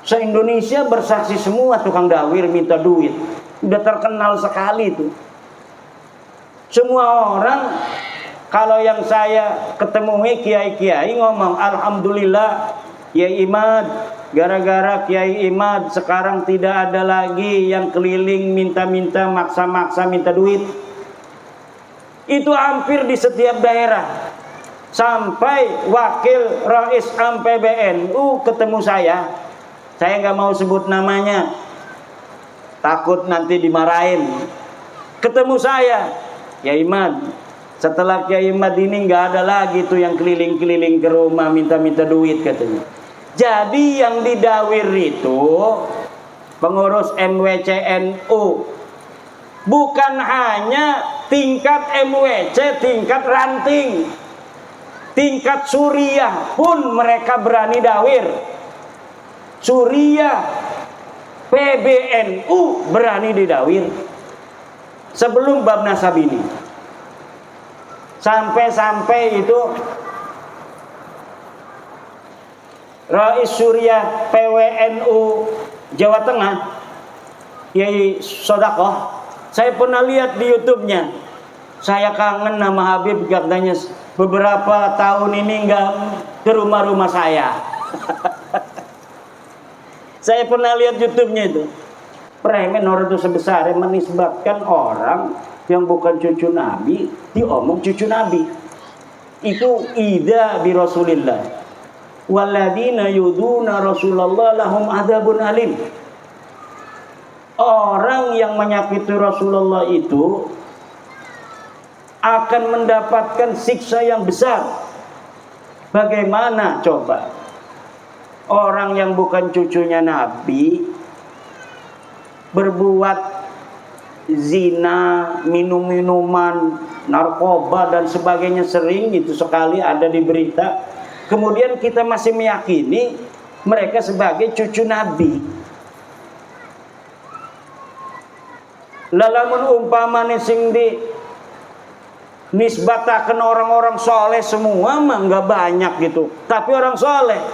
Se-Indonesia bersaksi semua tukang dawir minta duit. Udah terkenal sekali itu. Semua orang, kalau yang saya ketemui kiai-kiai ngomong, alhamdulillah Kiai Imad, gara-gara Kiai Imad sekarang tidak ada lagi yang keliling minta-minta, maksa-maksa minta duit. Itu hampir di setiap daerah. Sampai wakil Rais Am PBNU ketemu saya nggak mau sebut namanya, takut nanti dimarahin. Ketemu saya, Kiai Imad, setelah Kiai Imad ini nggak ada lagi tuh yang keliling-keliling ke rumah minta-minta duit katanya. Jadi yang didawir itu pengurus MWCNU, bukan hanya tingkat MWC, tingkat ranting, tingkat Suriah pun mereka berani dawir. Suriah, PBNU berani didawir sebelum bab nasab ini. Sampai-sampai itu Rais Suriah PWNU Jawa Tengah, Kiai Sodakoh, saya pernah lihat di YouTube-nya. Saya kangen nama Habib, katanya beberapa tahun ini nggak ke rumah-rumah saya. Saya pernah lihat YouTube-nya itu. Premen orang itu sebesar yang menisbatkan orang yang bukan cucu Nabi diomong cucu Nabi. Itu ida bi Rasulillah. Walladzina yuduna Rasulullah lahum adzabun alim. Orang yang menyakiti Rasulullah itu akan mendapatkan siksa yang besar. Bagaimana coba orang yang bukan cucunya Nabi berbuat zina, minum-minuman, narkoba dan sebagainya, sering itu sekali ada di berita. Kemudian kita masih meyakini mereka sebagai cucu Nabi. Lalamun umpamane sing di nisbataken orang-orang soleh semua mah nggak banyak gitu. Tapi orang soleh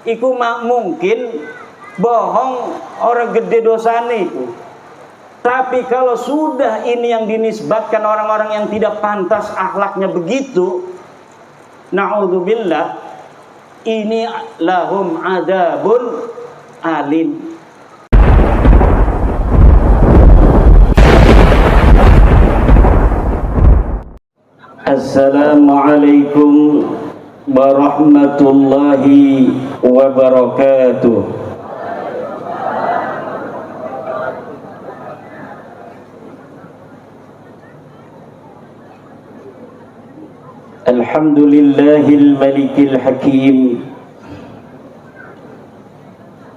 iku mungkin bohong, orang gede dosane itu. Tapi kalau sudah ini yang dinisbatkan orang-orang yang tidak pantas akhlaknya begitu, na'udzubillah, ini lahum adzabun alim. Assalamualaikum warahmatullahi wabarakatuh. Alhamdulillahil malikil hakim,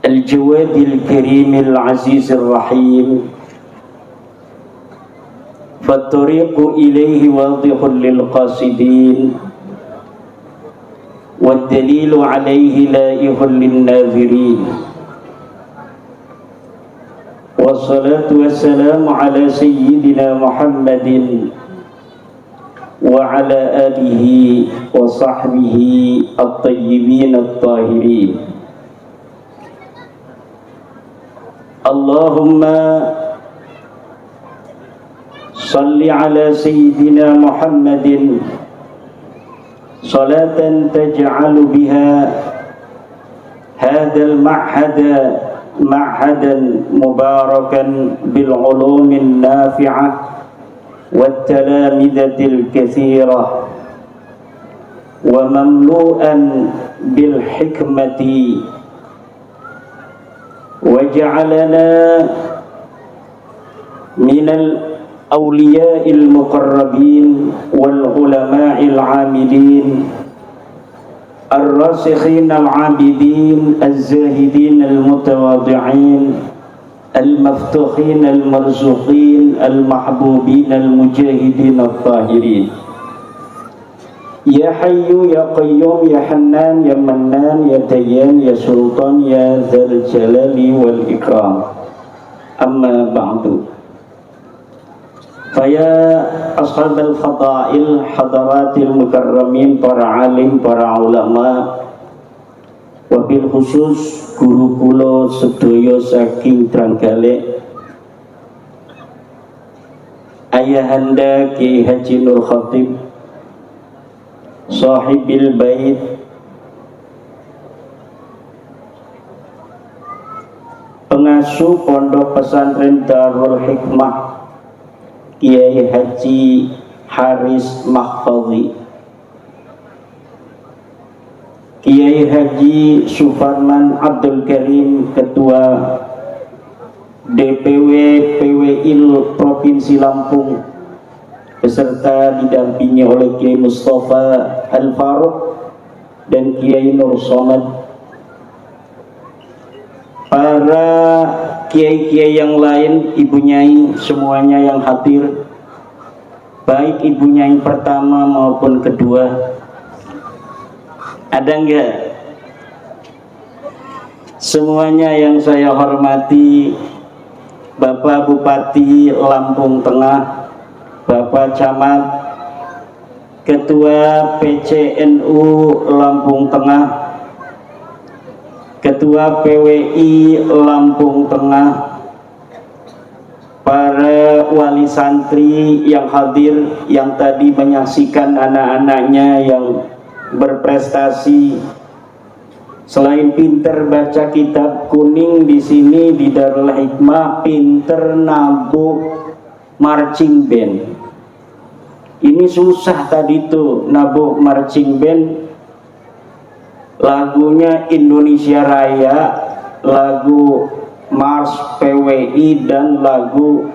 al-jawadil karimil azizir rahim. فالطريق إليه واضح للقاصدين والدليل عليه لائح للناظرين والصلاة والسلام على سيدنا محمد وعلى آله وصحبه الطيبين الطاهرين. اللهم صل على سيدنا محمد صلاة تجعل بها هذا المعهد معهدا مباركا بالعلوم النافعة والتلامذة الكثيرة ومملوءا بالحكمة، وجعلنا من الأولياء المقربين والعلماء العاملين الراسخين العابدين الزاهدين المتواضعين المفتوحين المرزوقين المحبوبين المجاهدين الطاهرين. يا حي يا قيوم يا حنان يا منان يا ديان يا سلطان يا ذا الجلال والإكرام. أما بعد، فيا أصحاب الفضائل حضرات المكرمين, para alim, para ulama, wabil khusus guru kula sedaya saking Trenggalek, Ayahanda Ki Haji Nur Khatib Sahibil Bait, pengasuh Pondok Pesantren Darul Hikmah Kiai Haji Haris Mahfadhi, Kiai Haji Sufarman Abdul Karim Ketua DPW PWIL Provinsi Lampung beserta didampingi oleh Kiai Mustafa Al-Faruq dan Kiai Nur Somad, para kiai-kiai yang lain, ibu nyai semuanya yang hadir, baik ibu nyai pertama maupun kedua. Ada enggak? Semuanya yang saya hormati, Bapak Bupati Lampung Tengah, Bapak Camat, Ketua PCNU Lampung Tengah, Ketua PWI Lampung Tengah, para wali santri yang hadir, yang tadi menyaksikan anak-anaknya yang berprestasi. Selain pinter baca kitab kuning di sini di Darul Hikmah, pinter nabuh marching band. Ini susah tadi tuh nabuh marching band. Lagunya Indonesia Raya, lagu Mars PWI, dan lagu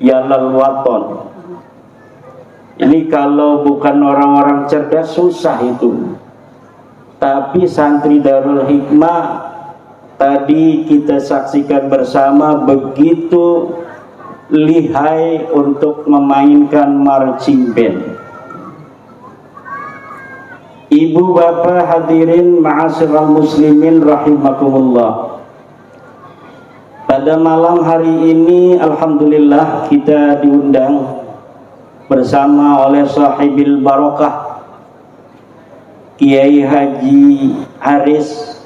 Yalal Waton. Ini kalau bukan orang-orang cerdas susah itu. Tapi santri Darul Hikmah tadi kita saksikan bersama begitu lihai untuk memainkan marching band. Ibu bapak hadirin ma'asyiral muslimin rahimakumullah. Pada malam hari ini alhamdulillah kita diundang bersama oleh sahibil barokah Kiai Haji Haris,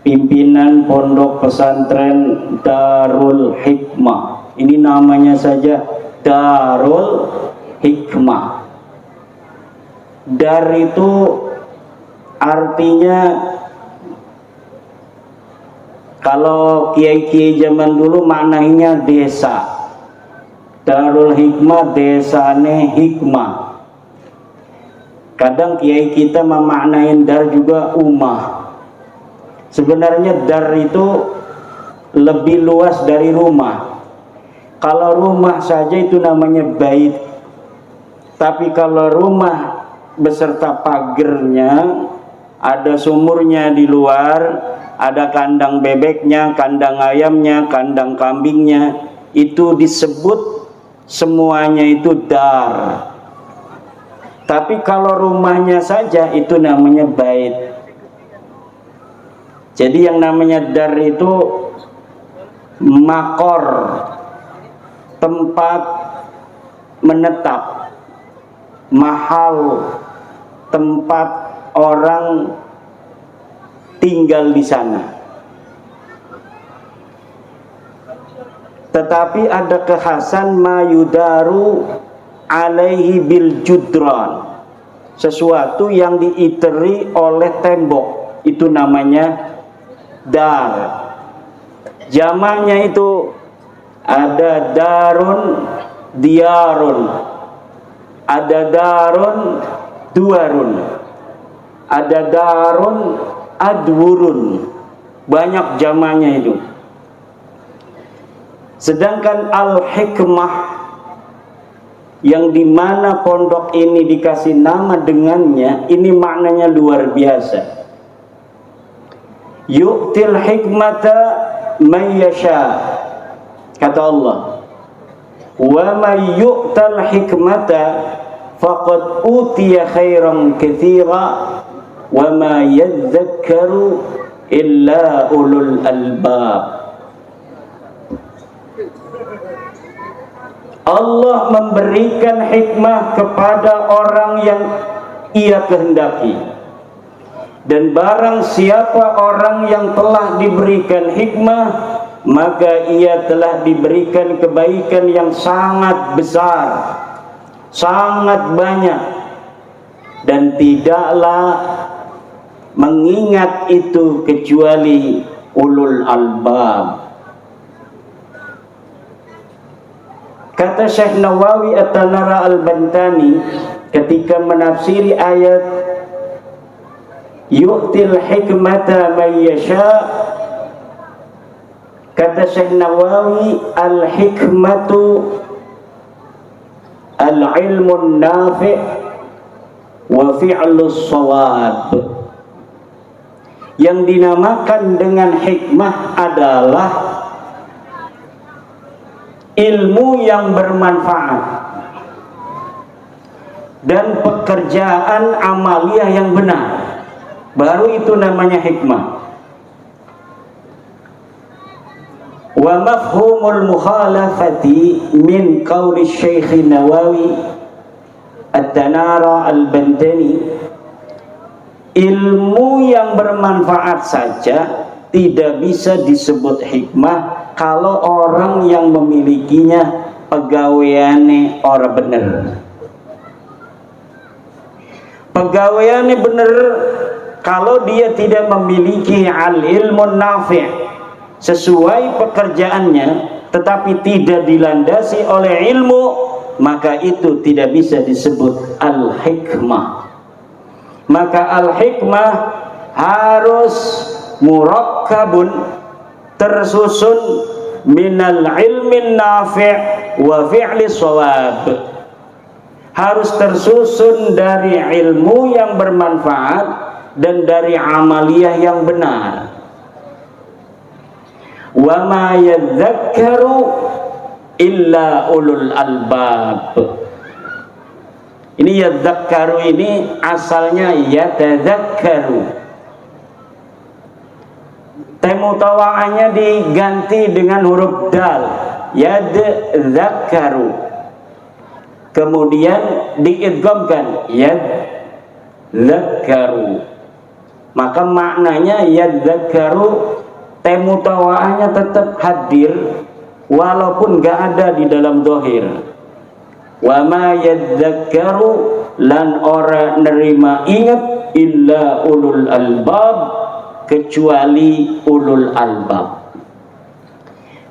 pimpinan Pondok Pesantren Darul Hikmah. Ini namanya saja Darul Hikmah. Dar itu artinya, kalau kiai-kiai zaman dulu maknanya desa. Darul Hikmah desane hikmah. Kadang kiai kita memaknain dar juga umah. Sebenarnya dar itu lebih luas dari rumah. Kalau rumah saja itu namanya bait. Tapi kalau rumah beserta pagernya, ada sumurnya di luar, ada kandang bebeknya, kandang ayamnya, kandang kambingnya, itu disebut semuanya itu dar. Tapi kalau rumahnya saja itu namanya bait. Jadi yang namanya dar itu makor, tempat menetap, mahal, tempat orang tinggal di sana. Tetapi ada kekhasan mayudaru alaihi bil judran, sesuatu yang diiteri oleh tembok, itu namanya dar. Jamaknya itu ada darun diarun, ada darun duarun, ada darun adwurun, banyak jamaknya itu. Sedangkan al-hikmah yang dimana pondok ini dikasih nama dengannya, ini maknanya luar biasa. Yu'til hikmata man yasha, kata Allah. Wa may yu'tal hikmata faqad utiya khairan katsira wa ma yadhakkaru illa ulul albab. Allah memberikan hikmah kepada orang yang ia kehendaki. Dan barang siapa orang yang telah diberikan hikmah, maka ia telah diberikan kebaikan yang sangat besar, sangat banyak, dan tidaklah mengingat itu kecuali ulul albab. Kata Syekh Nawawi At-Tanara Al-Bantani ketika menafsiri ayat yu'til hikmata man yasha, kata Syekh Nawawi, al-hikmatu al-ilmun nafi' wa fi'lus shawab. Yang dinamakan dengan hikmah adalah ilmu yang bermanfaat dan pekerjaan amaliyah yang benar. Baru itu namanya hikmah. Wa mafhumul mukhalafati min qawli Syekh Nawawi At-Tanara Al-Bantani, ilmu yang bermanfaat saja tidak bisa disebut hikmah kalau orang yang memilikinya pegawaiannya ora bener. Pegawaiannya bener kalau dia tidak memiliki al-ilmun nafi' sesuai pekerjaannya, tetapi tidak dilandasi oleh ilmu, maka itu tidak bisa disebut al-hikmah. Maka al-hikmah harus murakkabun, tersusun minal ilmin nafi' wa fi'li shawab. Harus tersusun dari ilmu yang bermanfaat dan dari amaliyah yang benar. Wa ma yadzakkaru illa ulul albab. Ini yadzakkaru ini asalnya yatadzakkaru. Temutawaannya diganti dengan huruf dal, yadzakkaru. Kemudian diidghamkan yadzakkaru. Maka maknanya yadzakkaru, temutawaannya tetap hadir walaupun gak ada di dalam dohir. Wa ma yadzakkaru, lan ora nerima ingat illa ulul albab, kecuali ulul albab.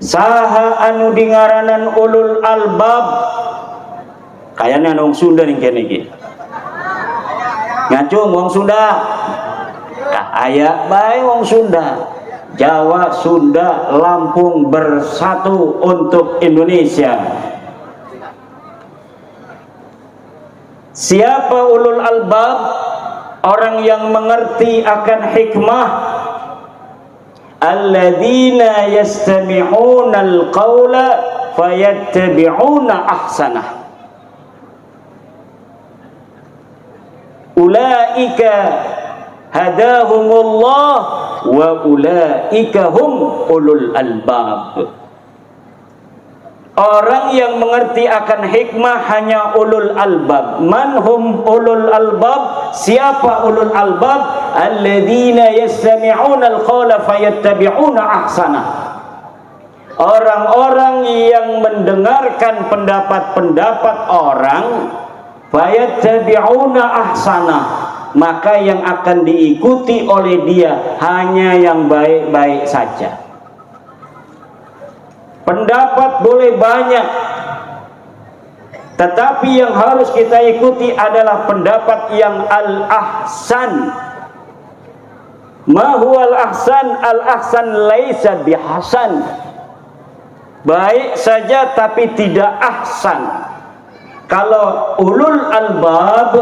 Saha anu dingaranan ulul albab? Kayaknya wong Sunda nih kene iki. Ngacung wong Sunda. Aya bae wong Sunda. Jawa, Sunda, Lampung bersatu untuk Indonesia. Siapa ulul albab? Orang yang mengerti akan hikmah. Alladzina yastami'una al-qawla fayattabi'una ahsanah. Ulaika hadahumullah wa ulaika hum ulul albab. Orang yang mengerti akan hikmah hanya ulul albab. Man hum ulul albab? Siapa ulul albab? Alladzina yastami'una al-qawla fayattabi'una ahsanah. Orang-orang yang mendengarkan pendapat-pendapat orang, fayattabi'una ahsanah, maka yang akan diikuti oleh dia hanya yang baik-baik saja. Pendapat boleh banyak, tetapi yang harus kita ikuti adalah pendapat yang al-ahsan. Ma huwa al-ahsan? Al-ahsan laisa bihasan. Baik saja tapi tidak ahsan. Kalau ulul albab,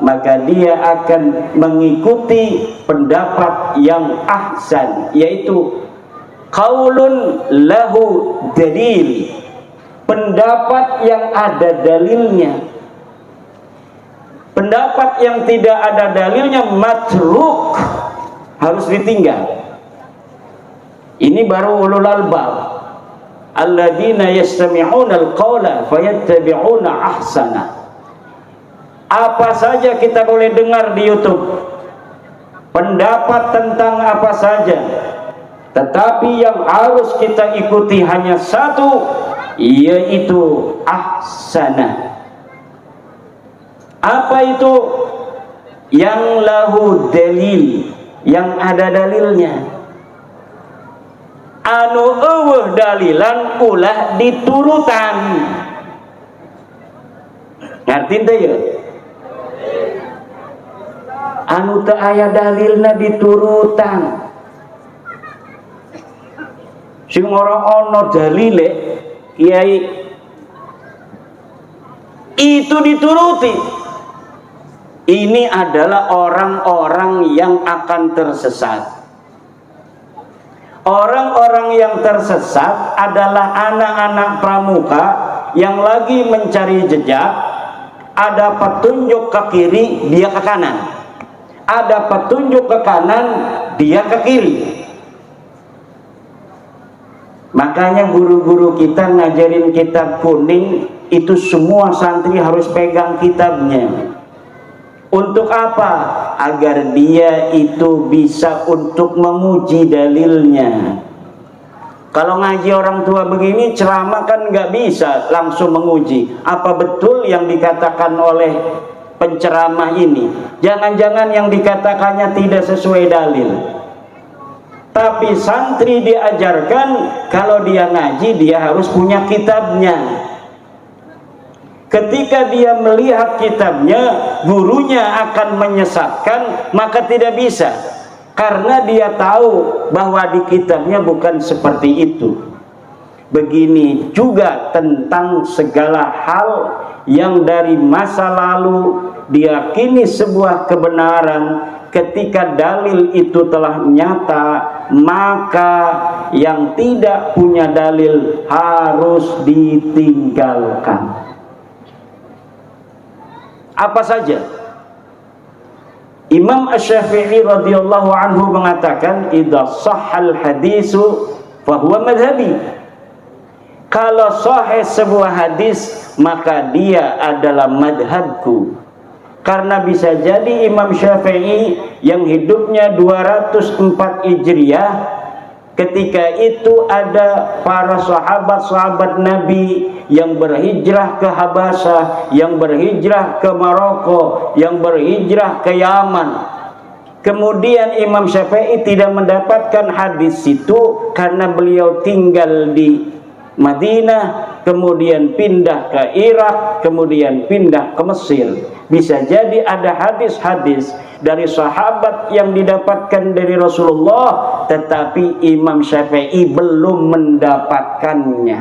maka dia akan mengikuti pendapat yang ahsan, yaitu qaulun lahu dalil, pendapat yang ada dalilnya. Pendapat yang tidak ada dalilnya matruk, harus ditinggal. Ini baru ulul albab. Alladzina yastami'una al-qawla fayattabi'una ahsana. Apa saja kita boleh dengar di YouTube. pendapat tentang apa saja, tetapi yang harus kita ikuti hanya satu, yaitu ahsanah. Apa itu? Yang lahu dalil, yang ada dalilnya. Anu eueuh dalilan ulah diturutan. Ngerti teh ya? Anu teu aya dalilna diturutan. Sing ora ana dalile, kiai itu dituruti. Ini adalah orang-orang yang akan tersesat. Orang-orang yang tersesat adalah anak-anak pramuka yang lagi mencari jejak. Ada petunjuk ke kiri, dia ke kanan. Ada petunjuk ke kanan, dia ke kiri. Makanya guru-guru kita ngajarin kitab kuning, itu semua santri harus pegang kitabnya. Untuk apa? Agar dia itu bisa untuk menguji dalilnya. Kalau ngaji orang tua begini, ceramah kan nggak bisa langsung menguji apa betul yang dikatakan oleh penceramah ini. Jangan-jangan yang dikatakannya tidak sesuai dalil. Tapi santri diajarkan kalau dia ngaji, dia harus punya kitabnya. Ketika dia melihat kitabnya, gurunya akan menyesatkan, maka tidak bisa. Karena dia tahu bahwa di kitabnya bukan seperti itu. Begini juga tentang segala hal yang dari masa lalu diyakini sebuah kebenaran. Ketika dalil itu telah nyata, maka yang tidak punya dalil harus ditinggalkan. Apa saja? Imam Asy-Syafi'i radhiyallahu anhu mengatakan, idza shahhal hadisu fa huwa madhhabi. Kalau sahih sebuah hadis, maka dia adalah madhabku. Karena bisa jadi Imam Syafi'i yang hidupnya 204 Hijriah, ketika itu ada para sahabat-sahabat Nabi yang berhijrah ke Habasyah, yang berhijrah ke Maroko, yang berhijrah ke Yaman. Kemudian Imam Syafi'i tidak mendapatkan hadis itu karena beliau tinggal di Madinah, kemudian pindah ke Irak, kemudian pindah ke Mesir. Bisa jadi ada hadis-hadis dari sahabat yang didapatkan dari Rasulullah, tetapi Imam Syafi'i belum mendapatkannya.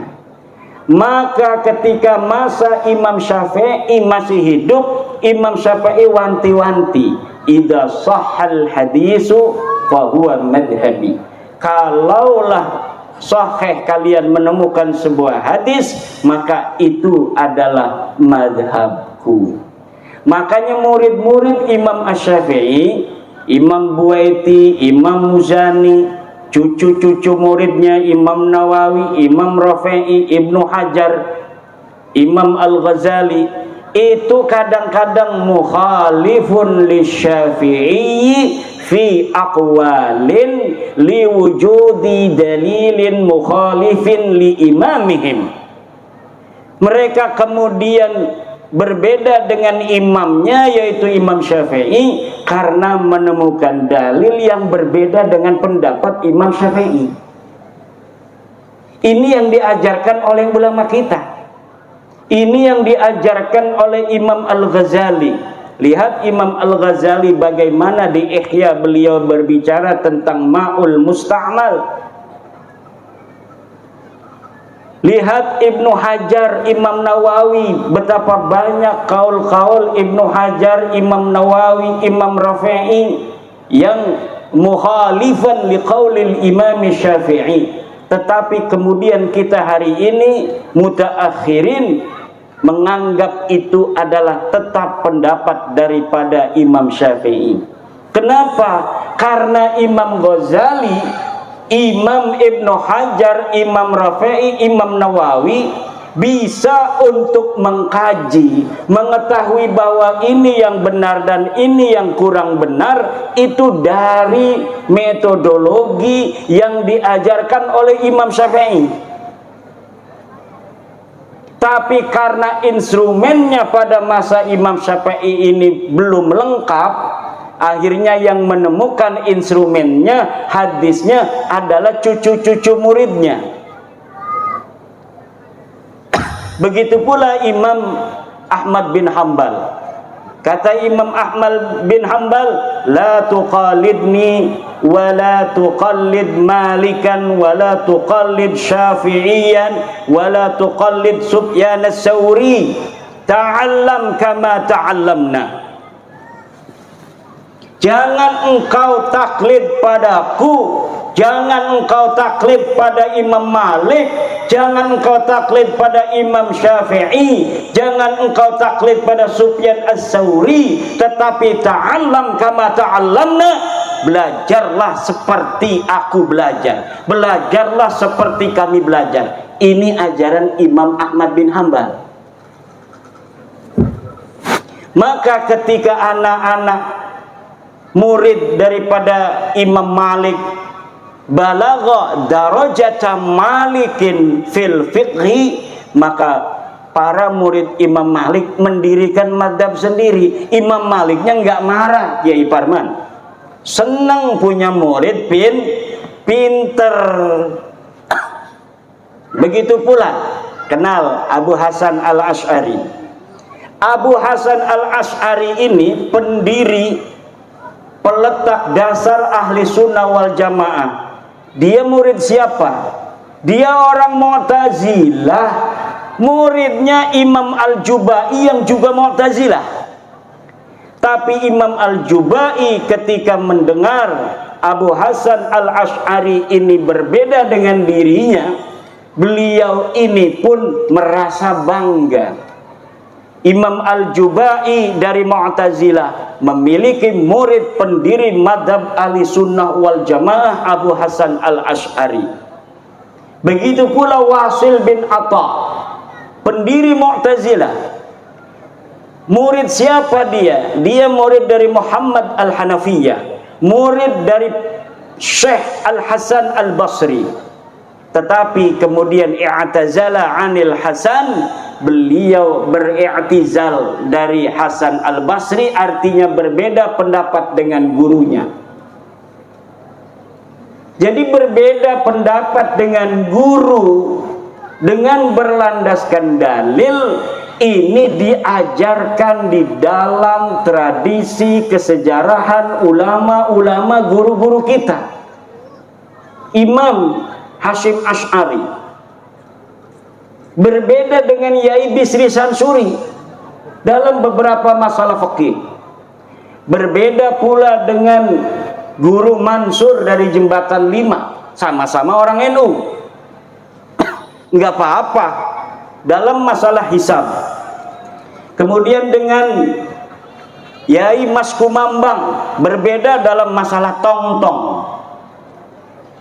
Maka ketika masa Imam Syafi'i masih hidup, Imam Syafi'i wanti-wanti, idza shahhal hadisu fa huwa madhhabi. Kalaulah sahih kalian menemukan sebuah hadis, maka itu adalah madhabku. Makanya murid-murid Imam Asy-Syafi'i, Imam Buaiti, Imam Muzani, cucu-cucu muridnya Imam Nawawi, Imam Rafi'i, Ibnu Hajar, Imam Al-Ghazali, itu kadang-kadang mukhalifun li Syafi'i fi aqwalin liwujudi dalilin mukhalifin li imamihim. Mereka kemudian berbeda dengan imamnya, yaitu Imam Syafi'i, karena menemukan dalil yang berbeda dengan pendapat Imam Syafi'i. Ini yang diajarkan oleh ulama kita. Ini yang diajarkan oleh Imam Al-Ghazali. Lihat Imam Al-Ghazali bagaimana di Ihya beliau berbicara tentang Ma'ul Musta'mal. Lihat Ibnu Hajar, Imam Nawawi, betapa banyak kaul-kaul Ibnu Hajar, Imam Nawawi, Imam Rafi'i yang mukhalifan liqaulil Imam Syafi'i. Tetapi kemudian kita hari ini mutaakhirin menganggap itu adalah tetap pendapat daripada Imam Syafi'i. Kenapa? Karena Imam Ghazali, Imam Ibnu Hajar, Imam Rafi'i, Imam Nawawi bisa untuk mengkaji, mengetahui bahwa ini yang benar dan ini yang kurang benar, itu dari metodologi yang diajarkan oleh Imam Syafi'i. Tapi karena instrumennya pada masa Imam Syafi'i ini belum lengkap, akhirnya yang menemukan instrumennya, hadisnya adalah cucu-cucu muridnya. Begitu pula Imam Ahmad bin Hanbal. Kata Imam Ahmad bin Hanbal, la tuqalidni wa la tuqallid Malikan wa la tuqallid Syafi'iyan wa la tuqallid Sufyan as-Sawri, ta'allam kama ta'allamna. Jangan engkau taklid padaku, jangan engkau taklid pada Imam Malik, jangan engkau taklid pada Imam Syafi'i, jangan engkau taklid pada Sufyan as-Sawri, tetapi ta'allam kama ta'allamna, belajarlah seperti aku belajar, belajarlah seperti kami belajar. Ini ajaran Imam Ahmad bin Hanbal. Maka ketika anak-anak murid daripada Imam Malik balagha darajata Malikin fil fiqhi, maka para murid Imam Malik mendirikan madhab sendiri. Imam Maliknya nggak marah, Kiai Parman, senang punya murid pinter. Begitu pula kenal Abu Hasan al-Asy'ari. Abu Hasan al-Asy'ari ini pendiri, peletak dasar ahli sunnah wal jamaah. Dia murid siapa? Dia orang Mu'tazilah, muridnya Imam Al-Jubai yang juga Mu'tazilah. Tapi Imam Al-Jubai ketika mendengar Abu Hasan al-Asy'ari ini berbeda dengan dirinya, beliau ini pun merasa bangga. Imam Al-Jubai dari Mu'tazilah memiliki murid pendiri madhab ahli sunnah wal jamaah Abu Hasan al-Asy'ari. Begitu pula Wasil bin Atha, pendiri Mu'tazilah. Murid siapa dia? Dia murid dari Muhammad al-Hanafiyah, murid dari Syekh Al-Hasan al-Basri. Tetapi kemudian i'tazala anil Hasan, beliau beri'tizal dari Hasan al-Basri, artinya berbeda pendapat dengan gurunya. Jadi berbeda pendapat dengan guru dengan berlandaskan dalil, ini diajarkan di dalam tradisi kesejarahan ulama-ulama guru-guru kita. Imam Hashim Asy'ari berbeda dengan Yai Bisri Sansuri dalam beberapa masalah fikih. Berbeda pula dengan Guru Mansur dari Jembatan 5, sama-sama orang NU. Enggak apa-apa dalam masalah hisab. Kemudian dengan Yai Mas Kumambang berbeda dalam masalah tong-tong.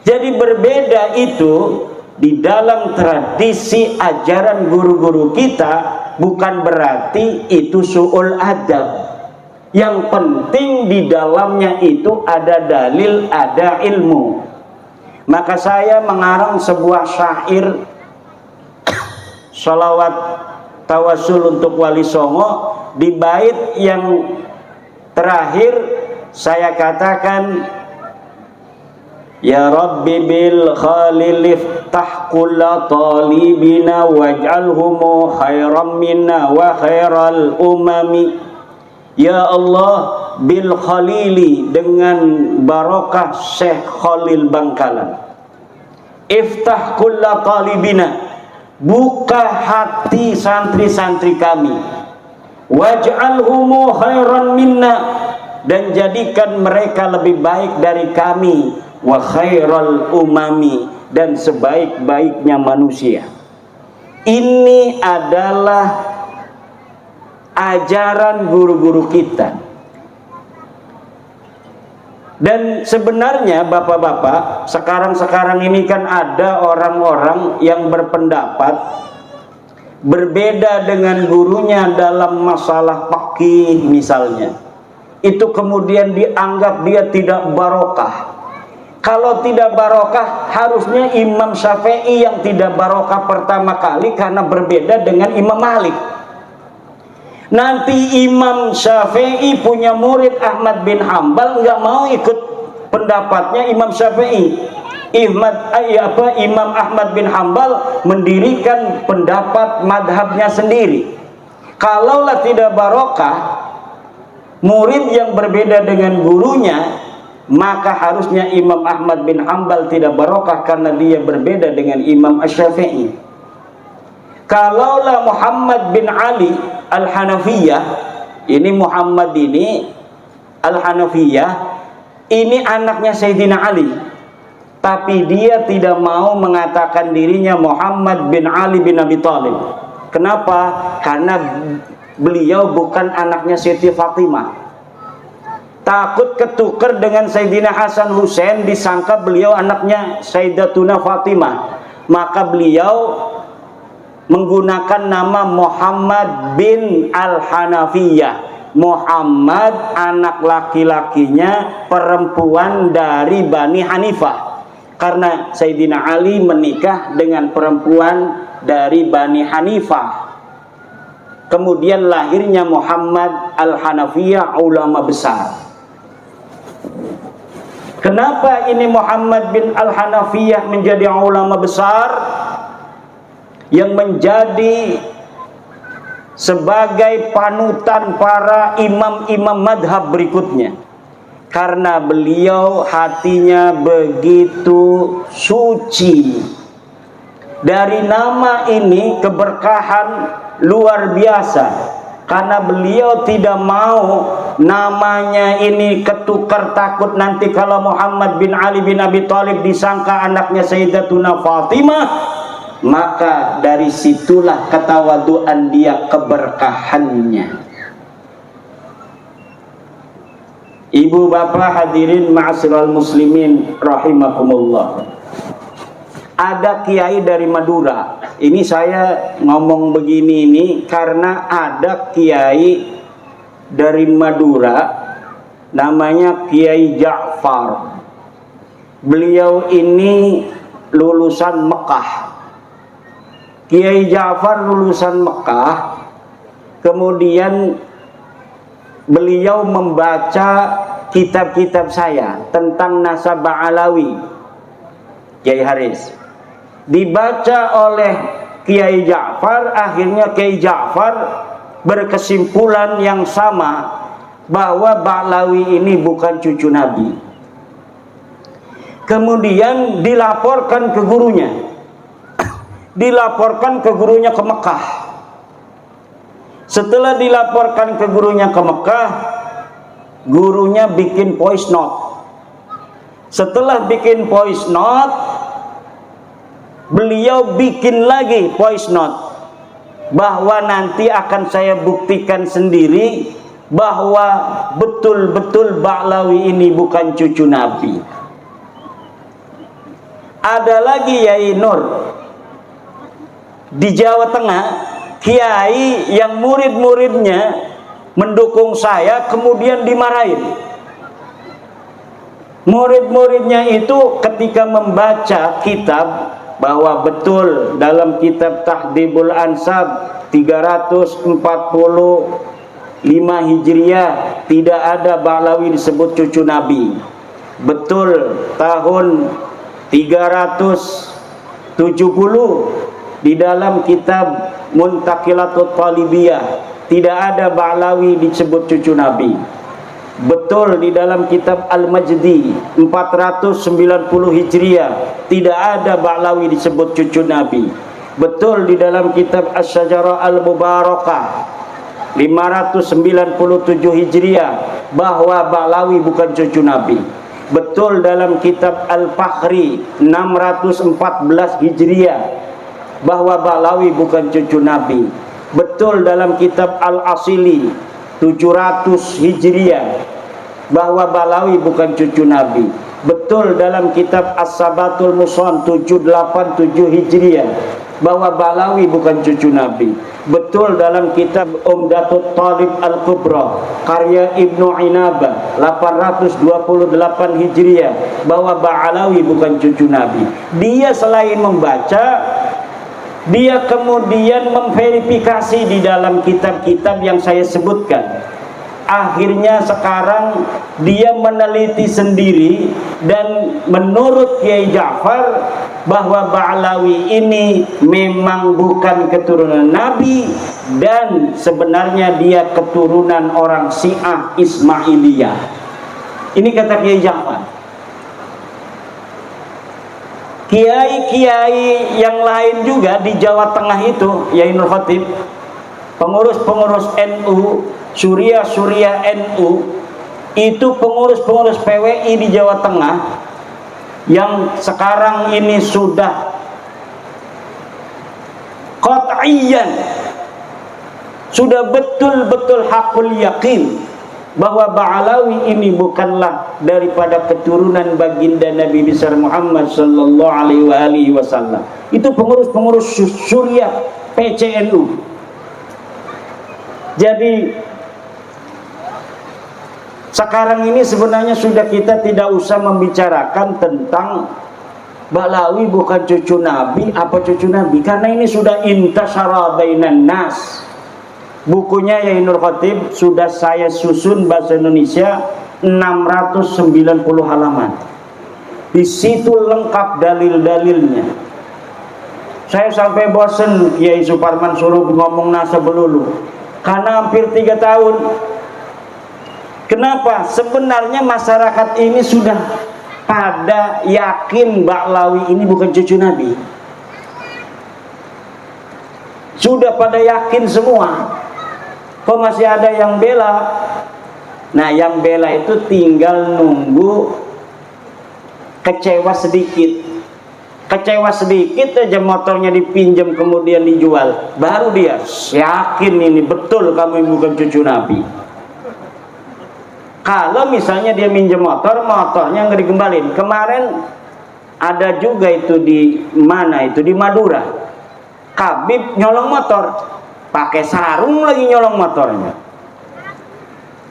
Jadi berbeda itu di dalam tradisi ajaran guru-guru kita, bukan berarti itu su'ul adab. Yang penting di dalamnya itu ada dalil, ada ilmu. Maka saya mengarang sebuah syair sholawat tawasul untuk Wali Songo. Di bait yang terakhir saya katakan, ya Rabbi bil khalil iftah kulla talibina waj'alhumu khairam minna wa khairal umami. Ya Allah, bil khalili, dengan barokah Syekh Khalil Bangkalan, iftah kulla talibina, buka hati santri-santri kami, waj'alhumu khairan minna, dan jadikan mereka lebih baik dari kami, wa khairal umami, dan sebaik-baiknya manusia. Ini adalah ajaran guru-guru kita. Dan sebenarnya bapak-bapak, sekarang ini kan ada orang-orang yang berpendapat berbeda dengan gurunya dalam masalah fikih misalnya, itu kemudian dianggap dia tidak barokah. Kalau tidak barokah, harusnya Imam Syafi'i yang tidak barokah pertama kali karena berbeda dengan Imam Malik. Nanti Imam Syafi'i punya murid Ahmad bin Hambal nggak mau ikut pendapatnya Imam Syafi'i. Imam Ahmad bin Hambal mendirikan pendapat madhabnya sendiri. Kalaulah tidak barokah murid yang berbeda dengan gurunya, maka harusnya Imam Ahmad bin Hambal tidak barokah karena dia berbeda dengan Imam Asy-Syafi'i. Kalaulah Muhammad bin Ali Al-Hanafiyah, ini Muhammad ini Al-Hanafiyah, ini anaknya Sayyidina Ali, tapi dia tidak mau mengatakan dirinya Muhammad bin Ali bin Abi Thalib. Kenapa? Karena beliau bukan anaknya Siti Fatimah. Takut ketukar dengan Sayyidina Hasan Husain, disangka beliau anaknya Sayyidatuna Fatimah. Maka beliau menggunakan nama Muhammad bin Al-Hanafiyah. Muhammad anak laki-lakinya perempuan dari Bani Hanifah. Karena Sayyidina Ali menikah dengan perempuan dari Bani Hanifah. Kemudian lahirnya Muhammad Al-Hanafiyah, ulama besar. Kenapa ini Muhammad bin Al-Hanafiyah menjadi ulama besar yang menjadi sebagai panutan para imam-imam madhab berikutnya? Karena beliau hatinya begitu suci. Dari nama ini keberkahan luar biasa. Karena beliau tidak mau namanya ini ketukar, takut nanti kalau Muhammad bin Ali bin Abi Thalib disangka anaknya Sayyidatuna Fatimah. Maka dari situlah ketawaduan dia, keberkahannya. Ibu bapak hadirin ma'asyiral muslimin rahimakumullah. Ada kiai dari Madura. Ini saya ngomong begini ini karena ada kiai dari Madura namanya Kiai Ja'far. Beliau ini lulusan Mekah. Kiai Ja'far lulusan Mekah. Kemudian beliau membaca kitab-kitab saya tentang nasabah Alawi, Kiai Haris. Dibaca oleh Kiai Ja'far, akhirnya Kiai Ja'far berkesimpulan yang sama bahwa Ba'lawi ini bukan cucu Nabi. Kemudian dilaporkan ke gurunya. Dilaporkan ke gurunya ke Mekah. Setelah dilaporkan ke gurunya ke Mekah, gurunya bikin voice note. Setelah bikin voice note, beliau bikin lagi voice note bahwa nanti akan saya buktikan sendiri bahwa betul-betul Ba'lawi ini bukan cucu Nabi. Ada lagi Yai Nur di Jawa Tengah, kiai yang murid-muridnya mendukung saya kemudian dimarahin. Murid-muridnya itu ketika membaca kitab bahwa betul dalam kitab Tahdhibul Ansab 345 Hijriah tidak ada Ba'lawi disebut cucu Nabi. Betul tahun 370 di dalam kitab Muntaqilatut Talibiyah tidak ada Ba'lawi disebut cucu Nabi. Betul di dalam kitab Al-Majdi 490 Hijriah tidak ada Ba'lawi disebut cucu Nabi. Betul di dalam kitab Asy-Syajarah Al-Mubarakah 597 Hijriah bahwa Ba'lawi bukan cucu Nabi. Betul dalam kitab Al-Fakhri 614 Hijriah bahwa Ba'lawi bukan cucu Nabi. Betul dalam kitab Al-Asili 700 Hijriah bahwa Ba'lawi bukan cucu Nabi. Betul dalam kitab As-Sabatul Muson 787 Hijriah bahwa Ba'alawi bukan cucu Nabi. Betul dalam kitab Umdatul Talib Al-Kubra karya Ibnu Inabah 828 Hijriah bahwa Ba'alawi bukan cucu Nabi. Dia selain membaca, dia kemudian memverifikasi di dalam kitab-kitab yang saya sebutkan. Akhirnya sekarang dia meneliti sendiri, dan menurut Kiai Ja'far bahwa Ba'alawi ini memang bukan keturunan Nabi, dan sebenarnya dia keturunan orang Syiah Ismailiyah. Ini kata Kiai Ja'far. Kiai-kiai yang lain juga di Jawa Tengah itu, Yai Nur Khatib, pengurus-pengurus NU, Surya NU, itu pengurus-pengurus PWI di Jawa Tengah yang sekarang ini sudah qat'iyan, sudah betul-betul hakul yakin bahwa Ba'alawi ini bukanlah daripada keturunan baginda Nabi besar Muhammad sallallahu alaihi wasallam. Itu pengurus-pengurus Surya PCNU. Jadi sekarang ini sebenarnya sudah kita tidak usah membicarakan tentang Ba'alawi bukan cucu Nabi apa cucu Nabi, karena ini sudah intasyara bainan nas. Bukunya Yai Nur Khatib sudah saya susun bahasa Indonesia 690 halaman. Di situ lengkap dalil-dalilnya. Saya sampai bosen Kiai Suparman suruh ngomong nasa belulu, karena hampir 3 tahun. Kenapa? Sebenarnya masyarakat ini sudah pada yakin Ba'alawi ini bukan cucu Nabi. Sudah pada yakin semua. Kok masih ada yang bela? Nah, yang bela itu tinggal nunggu kecewa sedikit. Kecewa sedikit aja motornya dipinjam kemudian dijual, baru dia yakin ini betul kamu bukan cucu Nabi. Kalau misalnya dia minjem motor, motornya nggak dikembalin. Kemarin ada juga itu di mana itu, di Madura, Habib nyolong motor, pakai sarung lagi nyolong motornya.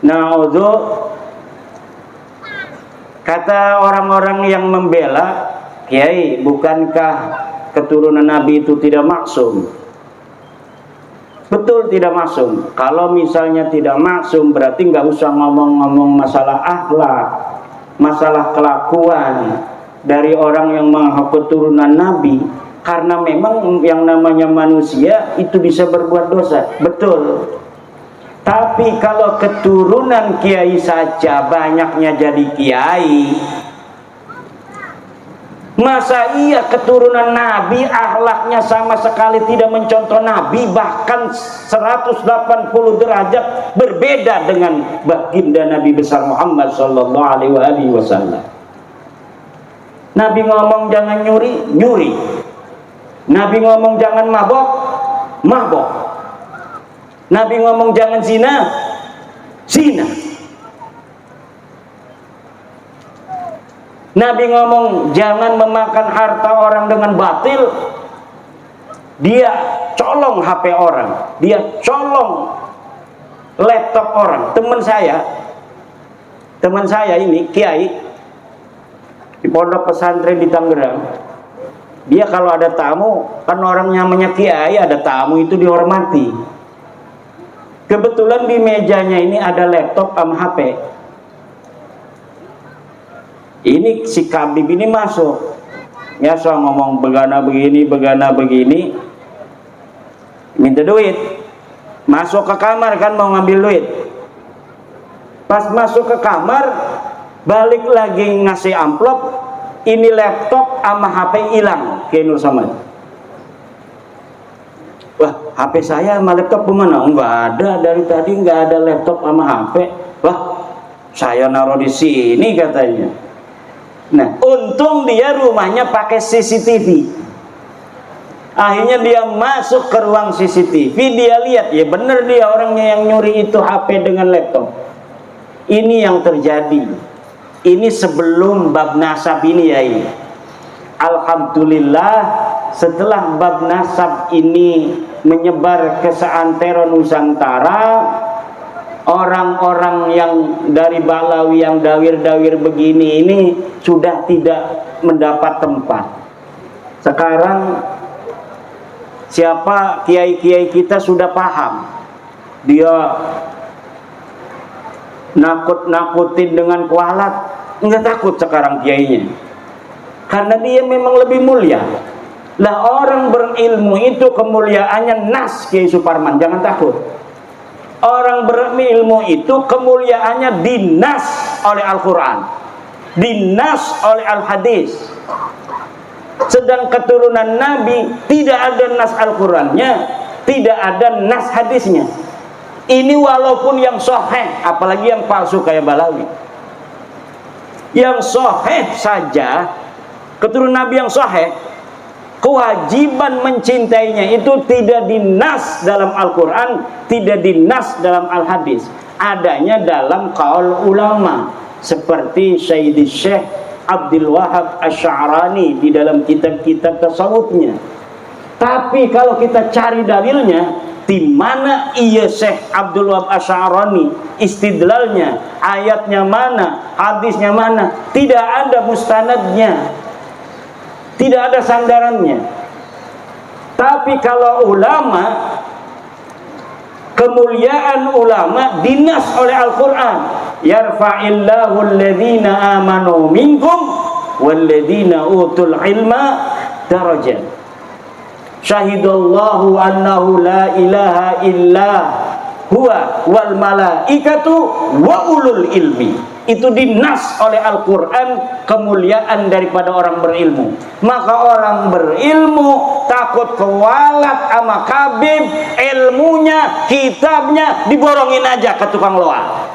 Nah, itu kata orang-orang yang membela, Kiai, bukankah keturunan Nabi itu tidak maksum? Betul tidak maksum. Kalau misalnya tidak maksum, berarti nggak usah ngomong-ngomong masalah akhlak, masalah kelakuan dari orang yang mengaku keturunan Nabi. Karena memang yang namanya manusia itu bisa berbuat dosa, betul. Tapi kalau keturunan kiai saja banyaknya jadi kiai, masa iya keturunan Nabi akhlaknya sama sekali tidak mencontoh Nabi, bahkan 180 derajat berbeda dengan baginda Nabi besar Muhammad sallallahu alaihi wasallam. Nabi ngomong jangan nyuri, nyuri. Nabi ngomong jangan mabok, mabok. Nabi ngomong jangan zina, zina. Nabi ngomong jangan memakan harta orang dengan batil, dia colong HP orang, dia colong laptop orang. Teman saya ini kiai di pondok pesantren di Tangerang, dia kalau ada tamu, kan orang namanya kiai ada tamu itu dihormati. Kebetulan di mejanya ini ada laptop sama HP. Ini si Habib ini masuk, ya so ngomong begana begini, minta duit, masuk ke kamar kan mau ngambil duit. Pas masuk ke kamar, balik lagi ngasih amplop, ini laptop sama HP hilang, Kiai Nur Samad. Wah, HP saya sama laptop kemana? Enggak ada, dari tadi enggak ada laptop sama HP. Wah, saya naruh di sini katanya. Nah, untung dia rumahnya pakai CCTV. Akhirnya dia masuk ke ruang CCTV, dia lihat, ya bener dia orangnya yang nyuri itu HP dengan laptop. Ini yang terjadi. Ini sebelum bab nasab ini ya ini. Alhamdulillah, setelah bab nasab ini menyebar ke seantero Nusantara, orang-orang yang dari Balawi yang dawir-dawir begini ini sudah tidak mendapat tempat. Sekarang siapa kiai-kiai kita sudah paham, dia nakut-nakutin dengan kualat, nggak takut sekarang kiainya, karena dia memang lebih mulia. Lah orang berilmu itu kemuliaannya nas, Kiai Suparman, jangan takut. Orang berilmu itu kemuliaannya dinas oleh Al-Quran, dinas oleh Al-Hadis. Sedang keturunan Nabi tidak ada nas Al-Qurannya, tidak ada nas hadisnya. Ini walaupun yang sahih, apalagi yang palsu kayak Balawi. Yang sahih saja, keturunan Nabi yang sahih, kewajiban mencintainya itu tidak dinas dalam Al-Quran, tidak dinas dalam Al-Hadis, adanya dalam qaul ulama seperti Sayyidi Syekh Abdul Wahab Asy'arani di dalam kitab-kitab tasawufnya. Tapi kalau kita cari dalilnya, di mana iya Syekh Abdul Wahab Asy'arani istidlalnya, ayatnya mana, hadisnya mana, tidak ada mustanadnya, tidak ada sandarannya. Tapi kalau ulama, kemuliaan ulama dinas oleh Al-Quran. Yarfa'illahu alladhina amanu minkum walladhina utul ilma darajat. Syahidallahu annahu la ilaha illa huwa wal malaikatu wa ulul ilmi. Itu dinas oleh Al-Quran kemuliaan daripada orang berilmu. Maka orang berilmu takut kewalat sama kabib, ilmunya, kitabnya diborongin aja ke tukang loa.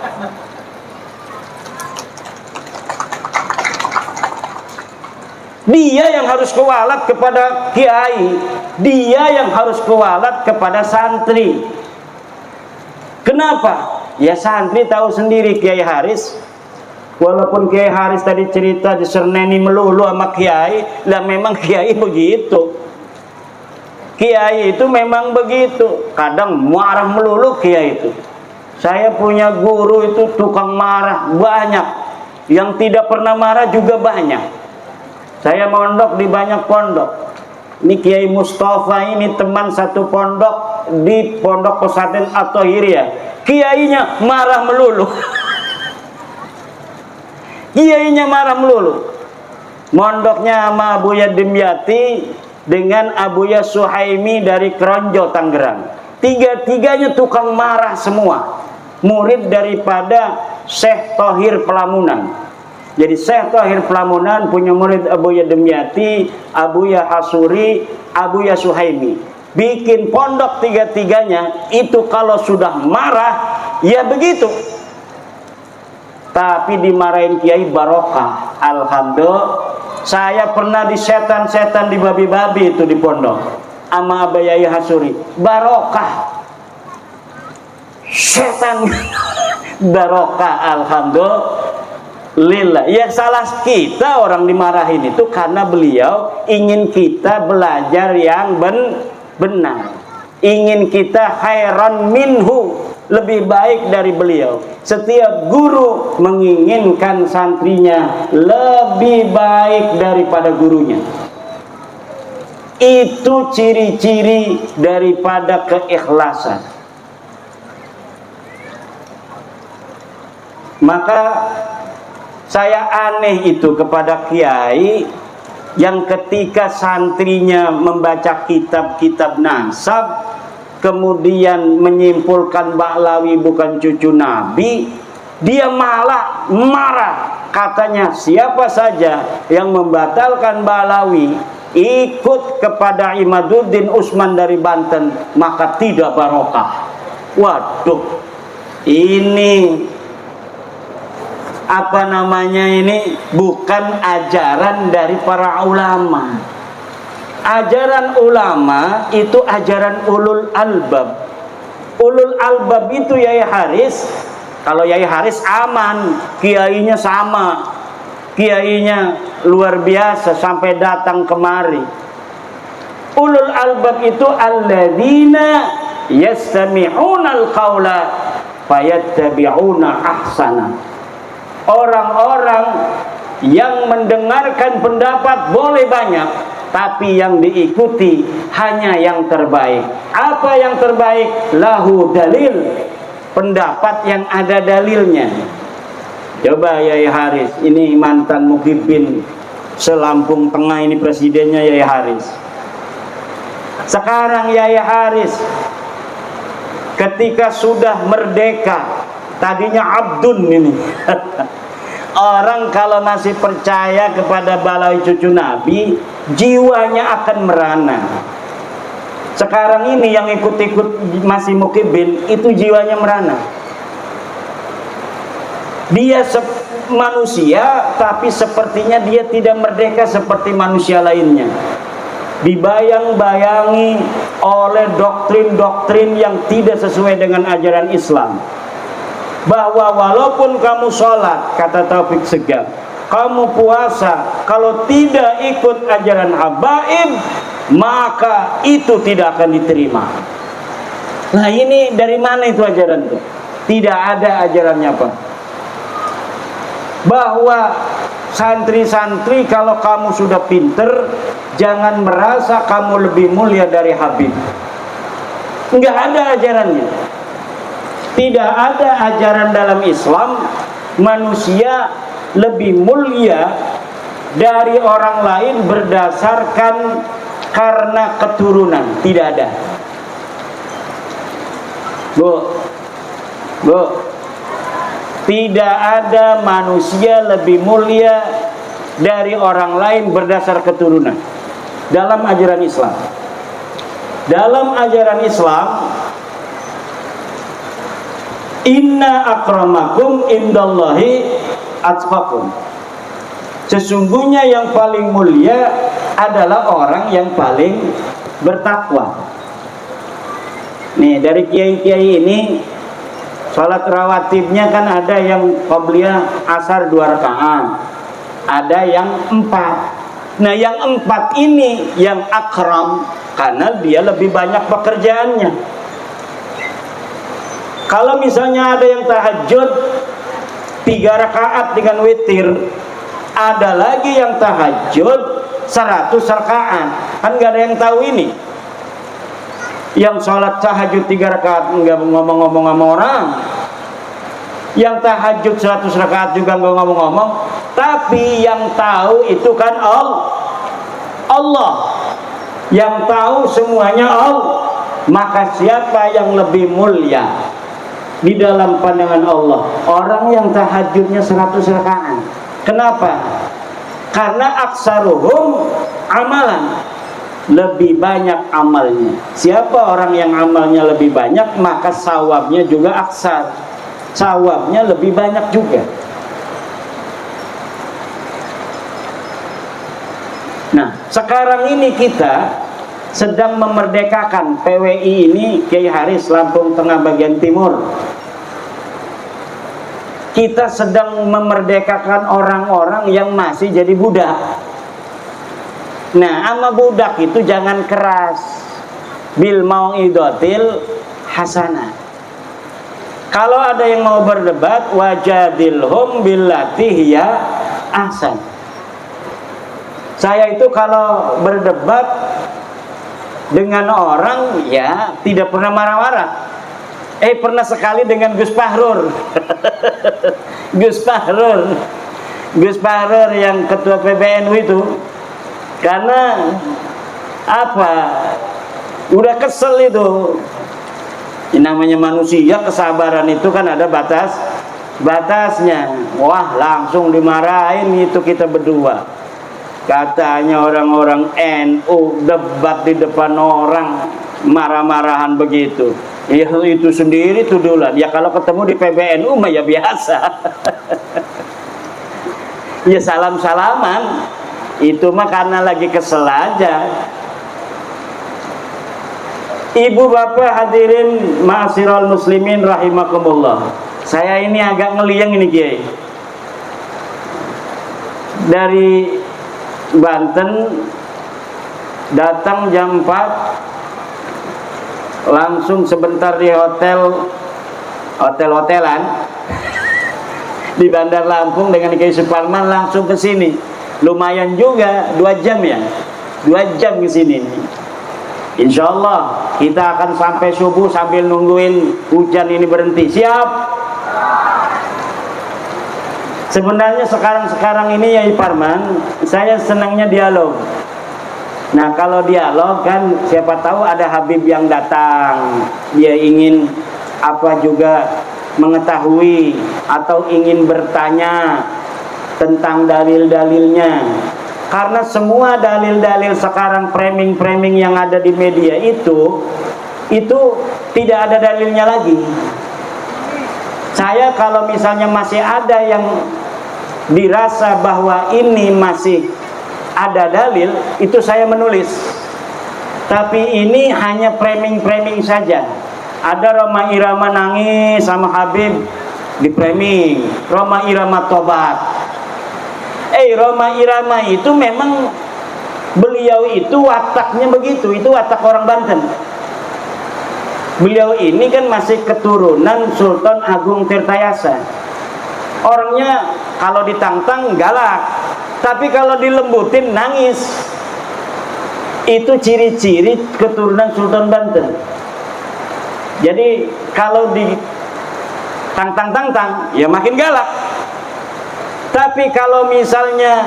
Dia yang harus kewalat kepada kiai, dia yang harus kewalat kepada santri. Kenapa? Ya santri tahu sendiri Kiai Haris. Walaupun Kiai Haris tadi cerita diserneni melulu sama kiai, lah memang kiai begitu. Kiai itu memang begitu. Kadang marah melulu kiai itu. Saya punya guru itu tukang marah banyak. Yang tidak pernah marah juga banyak. Saya mondok di banyak pondok. Ini Kiai Mustafa ini teman satu pondok di Pondok Pesantren At-Thahiriyah. Kiainya marah melulu. Kiainya marah melulu. Mondoknya sama Abuya Dimyati dengan Abuya Suhaimi dari Kronjo Tangerang. Tiga-tiganya tukang marah semua. Murid daripada Syekh Thohir Pelamunan. Jadi Syekh Thohir Pelamunan punya murid Abuya Dimyati, Abuya Hasuri, Abuya Suhaimi. Bikin pondok tiga-tiganya, itu kalau sudah marah, ya begitu. Tapi dimarahin kiai barokah. Alhamdulillah. Saya pernah di setan-setan di babi-babi itu di pondok sama Abayai Hasuri. Barokah. Setan barokah, alhamdulillah. Ya salah kita orang dimarahin itu karena beliau ingin kita belajar yang benar. Ingin kita khairan minhu, lebih baik dari beliau. Setiap guru menginginkan santrinya lebih baik daripada gurunya. Itu ciri-ciri daripada keikhlasan. Maka saya aneh itu kepada kiai yang ketika santrinya membaca kitab-kitab nasab, kemudian menyimpulkan Ba'lawi bukan cucu Nabi, dia malah marah. Katanya siapa saja yang membatalkan Ba'lawi ikut kepada Imaduddin Usman dari Banten, maka tidak barokah. Waduh, ini apa namanya, ini bukan ajaran dari para ulama. Ajaran ulama itu ajaran ulul albab. Ulul albab itu Yai Haris. Kalau Yai Haris aman, kiainya sama. kiainya luar biasa sampai datang kemari. Ulul albab itu alladzina yastami'una al-qaula fayattabi'una ahsana. Orang-orang yang mendengarkan pendapat boleh banyak, tapi yang diikuti hanya yang terbaik. Apa yang terbaik? Lahu dalil, pendapat yang ada dalilnya. Coba Yai Haris, ini mantan Muhyiddin se-Lampung Tengah, ini presidennya Yai Haris. Sekarang Yai Haris ketika sudah merdeka, tadinya abdun ini. Orang kalau masih percaya kepada balai cucu Nabi, jiwanya akan merana. Sekarang ini yang ikut-ikut masih Muhyiddin, itu jiwanya merana. Dia manusia, tapi sepertinya dia tidak merdeka seperti manusia lainnya. Dibayang-bayangi oleh doktrin-doktrin yang tidak sesuai dengan ajaran Islam. Bahwa walaupun kamu sholat, kata Taufik Segaf, kamu puasa, kalau tidak ikut ajaran habaib, maka itu tidak akan diterima. Nah, ini dari mana itu ajaran itu? Tidak ada ajarannya, Pak. Bahwa santri-santri, kalau kamu sudah pinter, jangan merasa kamu lebih mulia dari Habib. Enggak ada ajarannya. Tidak ada ajaran dalam Islam manusia lebih mulia dari orang lain berdasarkan karena keturunan. Tidak ada. Bu, tidak ada manusia lebih mulia dari orang lain berdasar keturunan dalam ajaran Islam. Dalam ajaran Islam, inna akramakum indallahi atqakum. Sesungguhnya yang paling mulia adalah orang yang paling bertakwa. Nih, dari kiai-kiai ini salat rawatibnya kan ada yang qabliyah asar 2 rakaat, ada yang 4. Nah, yang 4 ini yang akram karena dia lebih banyak pekerjaannya. Kalau misalnya ada yang tahajud 3 rakaat dengan witir, ada lagi yang tahajud 100 rakaat. Kan gak ada yang tahu ini. Yang sholat tahajud 3 rakaat nggak ngomong-ngomong sama orang, yang tahajud 100 rakaat juga nggak ngomong-ngomong, tapi yang tahu itu kan Allah. Yang tahu semuanya Allah. Maka siapa yang lebih mulia di dalam pandangan Allah? Orang yang tahajudnya 100 rakaat. Kenapa? Karena aksaruhum amalan, lebih banyak amalnya. Siapa orang yang amalnya lebih banyak, maka sawabnya juga aksar, sawabnya lebih banyak juga. Nah, sekarang ini kita sedang memerdekakan PWI ini, Kiai Haris Lampung Tengah bagian timur. Kita sedang memerdekakan orang-orang yang masih jadi budak. Nah, sama budak itu jangan keras. Bil mau'idotil hasanah. Kalau ada yang mau berdebat, wajadilhum billati hiya ahsan. Saya itu kalau berdebat dengan orang, ya tidak pernah marah-marah. Pernah sekali dengan Gus Fahrur. Gus Fahrur yang ketua PBNU itu. Karena apa? Udah kesel itu. Ini namanya manusia, kesabaran itu kan ada batasnya. Wah, langsung dimarahin itu kita berdua. Katanya orang-orang NU debat di depan orang, marah-marahan begitu. Ya, itu sendiri tudulan. Ya kalau ketemu di PBNU mah ya biasa. Ya salam-salaman. Itu mah karena lagi kesel aja. Ibu bapak hadirin ma'asyiral muslimin rahimakumullah. Saya ini agak ngeliang ini Kiai. dari Banten datang jam 4, langsung sebentar di hotel-hotelan di Bandar Lampung dengan Kiai Suparman, langsung ke sini. Lumayan juga 2 jam ya, 2 jam ke sini. Insya Allah kita akan sampai subuh sambil nungguin hujan ini berhenti. Siap? Sebenarnya sekarang ini ya Parman, saya senangnya dialog. Nah kalau dialog kan siapa tahu ada Habib yang datang, dia ingin apa juga mengetahui atau ingin bertanya tentang dalil-dalilnya. Karena semua dalil-dalil sekarang, framing-framing yang ada di media itu tidak ada dalilnya lagi. Saya kalau misalnya masih ada yang dirasa bahwa ini masih ada dalil, itu saya menulis. Tapi ini hanya framing-framing saja. Ada Roma Irama nangis sama Habib di framing, Roma Irama tobat. Roma Irama itu memang beliau itu wataknya begitu, itu watak orang Banten. Beliau ini kan masih keturunan Sultan Agung Tirtayasa. Orangnya kalau ditantang galak, tapi kalau dilembutin nangis. Itu ciri-ciri keturunan Sultan Banten. Jadi kalau ditantang-tantang ya makin galak. Tapi kalau misalnya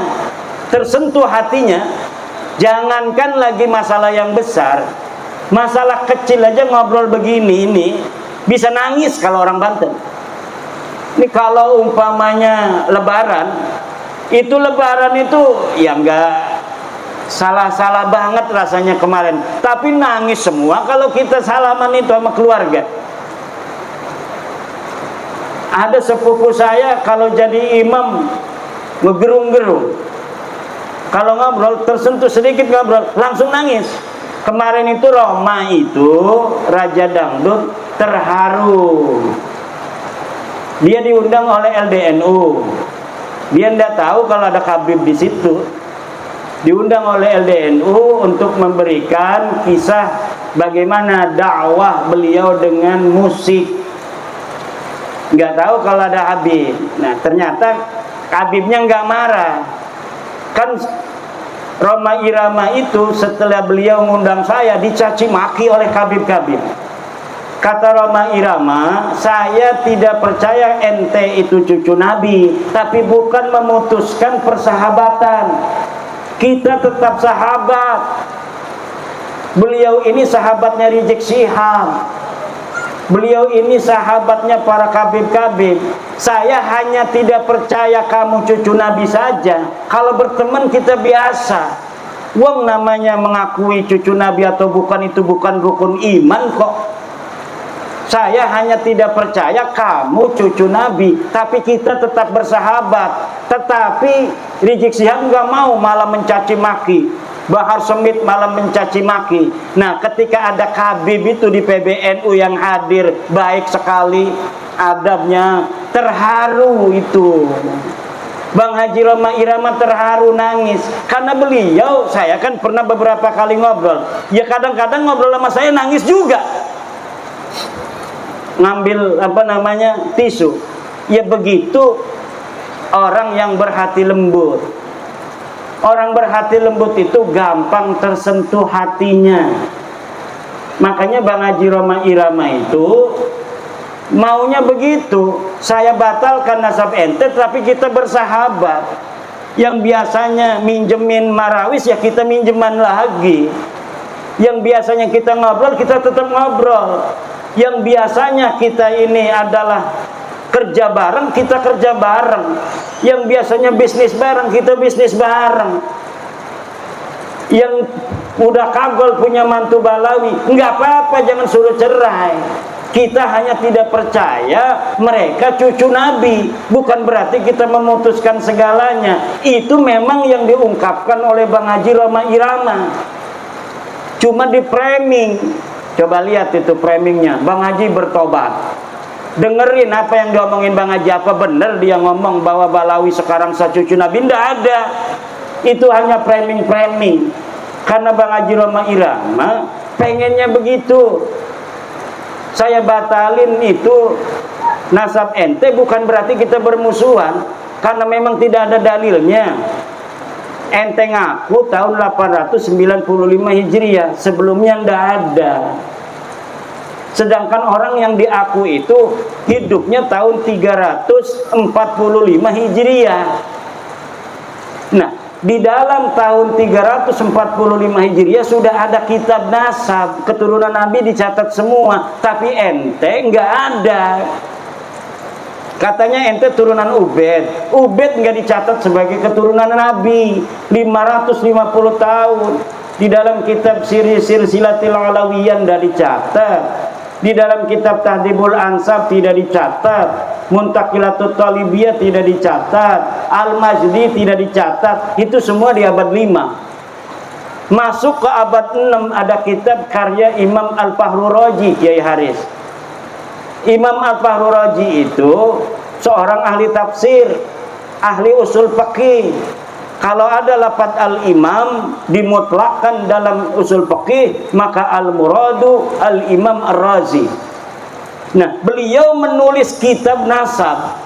tersentuh hatinya, jangankan lagi masalah yang besar, masalah kecil aja ngobrol begini ini bisa nangis kalau orang Banten. Ini kalau umpamanya lebaran itu ya enggak salah-salah banget rasanya kemarin, tapi nangis semua kalau kita salaman itu sama keluarga. Ada sepupu saya kalau jadi imam ngegerung-gerung, kalau ngobrol tersentuh sedikit ngobrol langsung nangis. Kemarin itu Roma itu Raja Dangdut terharu, dia diundang oleh LDNU, dia tidak tahu kalau ada Habib di situ. Diundang oleh LDNU untuk memberikan kisah bagaimana dakwah beliau dengan musik. Nggak tahu kalau ada Habib. Nah ternyata Habibnya nggak marah. Kan Roma Irama itu setelah beliau mengundang saya dicaci maki oleh Habib-Habib. Kata Roma Irama, saya tidak percaya ente itu cucu Nabi, tapi bukan memutuskan persahabatan. Kita tetap sahabat. Beliau ini sahabatnya Rizik Syihab. Beliau ini sahabatnya para kabib-kabib. Saya hanya tidak percaya kamu cucu Nabi saja. Kalau berteman kita biasa. Wong namanya mengakui cucu Nabi atau bukan itu bukan rukun iman kok. Saya hanya tidak percaya kamu cucu Nabi, tapi kita tetap bersahabat. Tetapi Rizik Syihab nggak mau, malah mencaci maki. Bahar Smith malah mencaci maki. Nah ketika ada Habib itu di PBNU yang hadir, baik sekali adabnya, terharu itu. Bang Haji Roma Irama terharu nangis. Karena beliau, saya kan pernah beberapa kali ngobrol. Ya kadang-kadang ngobrol sama saya nangis juga. Ngambil tisu. Ya begitu orang yang berhati lembut. Orang berhati lembut itu gampang tersentuh hatinya. Makanya Bang Haji Roma Irama itu maunya begitu. Saya batalkan nasab ente, tapi kita bersahabat. Yang biasanya minjemin marawis, ya kita minjeman lagi. Yang biasanya kita ngobrol, kita tetap ngobrol. Yang biasanya kita ini adalah kerja bareng, kita kerja bareng. Yang biasanya bisnis bareng, kita bisnis bareng. Yang udah kagol punya mantu Balawi, nggak apa-apa, jangan suruh cerai. Kita hanya tidak percaya mereka cucu Nabi. Bukan berarti kita memutuskan segalanya. Itu memang yang diungkapkan oleh Bang Haji Roma Irama. Cuma di framing. Coba lihat itu framingnya. Bang Haji bertobat. dengerin apa yang diomongin Bang Haji. Apa benar dia ngomong bahwa Balawi sekarang cucu Nabi? Tidak ada. Itu hanya framing-framing. Karena Bang Haji Roma Irama pengennya begitu. Saya batalin itu nasab ente bukan berarti kita bermusuhan, karena memang tidak ada dalilnya. Ente ngaku tahun 895 Hijriah, sebelumnya ndak ada. Sedangkan orang yang diaku itu hidupnya tahun 345 Hijriah. Nah, di dalam tahun 345 Hijriah sudah ada kitab nasab, keturunan Nabi dicatat semua, tapi ente nggak ada. Katanya ente turunan Ubed. Ubed nggak dicatat sebagai keturunan Nabi. 550 tahun. Di dalam kitab Silsilatil Alawiyan nggak dicatat. Di dalam kitab Tahdhibul Ansab tidak dicatat. Muntaqilatut Talibiyah tidak dicatat. Al-Majdi tidak dicatat. Itu semua di abad 5. Masuk ke abad 6 ada kitab karya Imam Al-Fahru Raji, Kiai Haris. Imam Al-Fahru Raji itu seorang ahli tafsir, ahli usul fikih. Kalau ada lafaz al-imam dimutlakkan dalam usul fikih, maka al-muradu al-imam ar-razi. Nah, beliau menulis kitab nasab.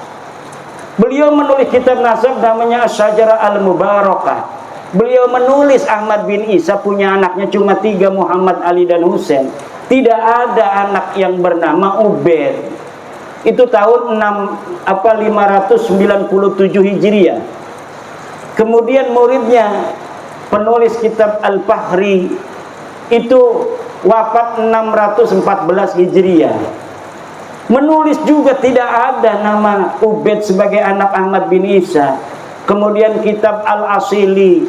Beliau menulis kitab nasab namanya Asy-Syajarah Al-Mubarakah. Beliau menulis Ahmad bin Isa punya anaknya cuma 3, Muhammad, Ali, dan Husain. Tidak ada anak yang bernama Ubed. Itu tahun 597 Hijriah. Kemudian muridnya penulis kitab Al-Fahri itu wafat 614 Hijriah. Menulis juga tidak ada nama Ubed sebagai anak Ahmad bin Isa. Kemudian kitab Al-Asili,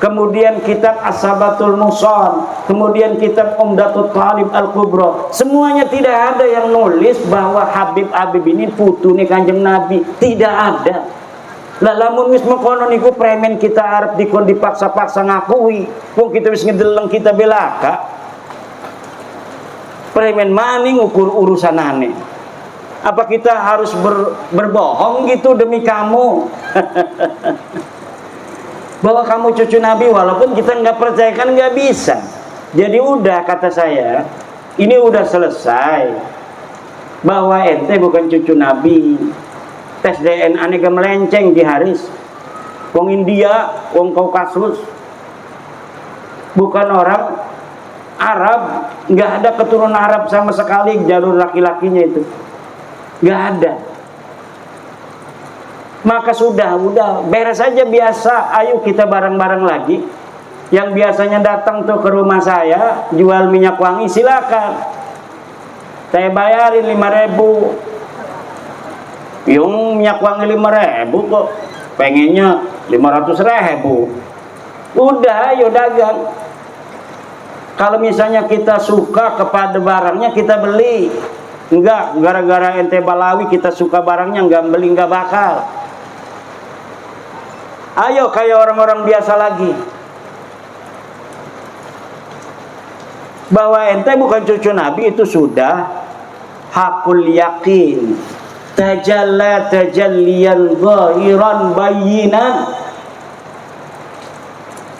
kemudian kitab As-Sabatul Muson, kemudian kitab Umdatul Talib Al-Kubra. Semuanya tidak ada yang nulis bahwa Habib ini putune Kanjeng Nabi. Tidak ada. Lah lamun wis mengkono niku premen kita arep dikon dipaksa-paksa ngakui. Wong kita wis ngedeleng kita belaka. Premen maning ukur urusanane. Apa kita harus berbohong gitu demi kamu? Bahwa kamu cucu Nabi, walaupun kita nggak percaya kan nggak bisa. Jadi udah, kata saya, ini udah selesai bahwa ente bukan cucu Nabi. Tes DNA nya melenceng di Haris. Wong India, wong Kaukasus, bukan orang Arab, nggak ada keturunan Arab sama sekali jalur laki-lakinya itu, nggak ada. Maka sudah beres saja biasa. Ayo kita bareng-bareng lagi. Yang biasanya datang tuh ke rumah saya jual minyak wangi, silakan. Saya bayarin 5.000. Yung minyak wangi 5.000 kok. Pengennya 500.000. Udah, ayo dagang. Kalau misalnya kita suka kepada barangnya kita beli. Enggak, gara-gara ente Balawi kita suka barangnya enggak beli, enggak bakal. Ayo kayak orang-orang biasa lagi. Bahwa ente bukan cucu Nabi itu sudah hakul yakin. Tajalla tajalliyan zahiran bayinan.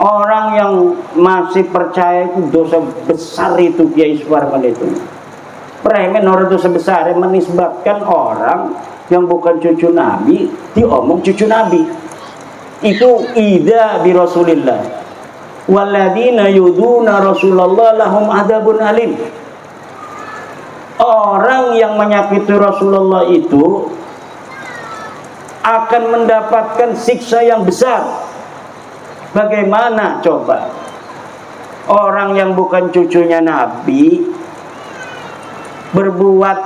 Orang yang masih percaya itu dosa besar itu, Kiai Suwarman itu. Premen orang dosa besar yang menisbatkan orang yang bukan cucu Nabi diomong cucu Nabi. Itu ida bi Rasulillah. Walladzina yuduna Rasulullah lahum adzabun alim. Orang yang menyakiti Rasulullah itu akan mendapatkan siksa yang besar. Bagaimana coba? Orang yang bukan cucunya Nabi berbuat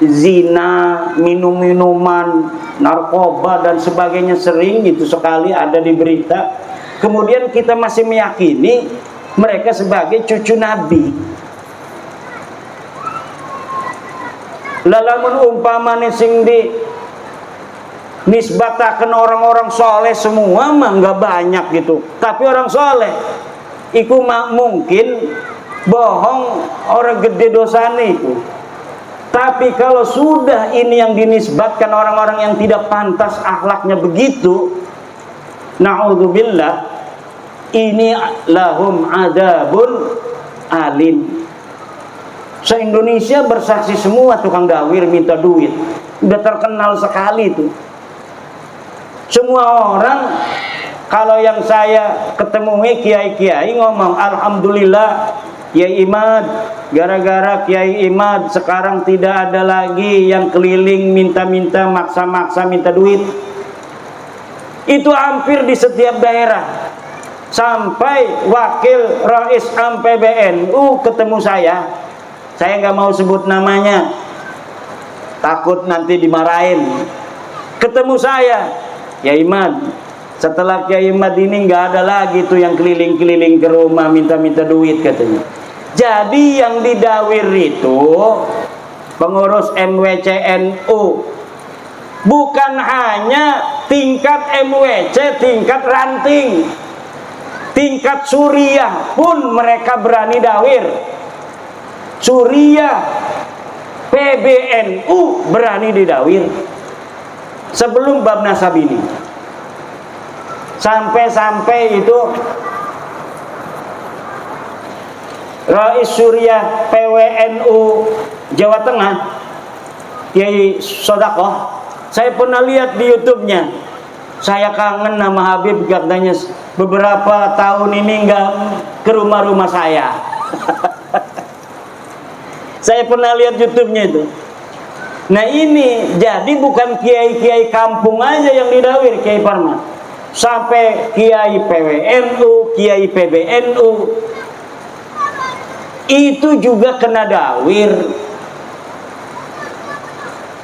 zina, minum-minuman, narkoba dan sebagainya, sering itu sekali ada di berita. Kemudian kita masih meyakini mereka sebagai cucu Nabi. Lalamun umpamane sing di nisbataken orang-orang soleh semua mah nggak banyak gitu, tapi orang soleh iku mungkin bohong orang gede dosane iku. Tapi kalau sudah ini yang dinisbatkan orang-orang yang tidak pantas akhlaknya begitu, na'udzubillah, ini lahum adabun alim. Se-Indonesia bersaksi semua tukang dawir minta duit. Udah terkenal sekali itu. Semua orang, kalau yang saya ketemui kiai-kiai ngomong, alhamdulillah Kiai Imad, gara-gara Kiai Imad sekarang tidak ada lagi yang keliling minta-minta, maksa-maksa minta duit. Itu hampir di setiap daerah. Sampai wakil Rais Am PBNU ketemu saya nggak mau sebut namanya, takut nanti dimarahin. Ketemu saya, Kiai Imad, setelah Kiai Imad ini nggak ada lagi tuh yang keliling-keliling ke rumah minta-minta duit katanya. Jadi yang didawir itu pengurus MWCNU, bukan hanya tingkat MWC, tingkat ranting, tingkat Suriah pun mereka berani dawir. Suriah, PBNU berani didawir sebelum bab nasab ini. Sampai-sampai itu Rais Suriah PWNU Jawa Tengah, Kiai Sodakoh, saya pernah lihat di YouTube-nya. Saya kangen nama Habib, katanya beberapa tahun ini nggak ke rumah-rumah saya. Saya pernah lihat YouTube-nya itu. Nah ini jadi bukan kiai-kiai kampung aja yang didawir, Kiai Parman, sampai kiai PWNU, kiai PBNU itu juga kena dawir.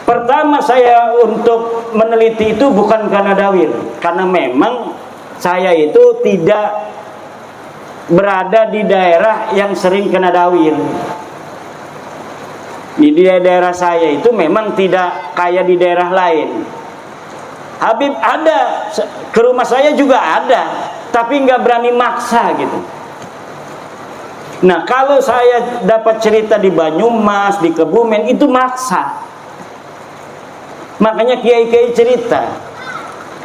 Pertama saya untuk meneliti itu bukan karena dawir, karena memang saya itu tidak berada di daerah yang sering kena dawir. Di daerah saya itu memang tidak kayak di daerah lain. Habib ada, ke rumah saya juga ada, tapi nggak berani maksa gitu. Nah kalau saya dapat cerita di Banyumas, di Kebumen, itu maksa. Makanya kiai-kiai cerita.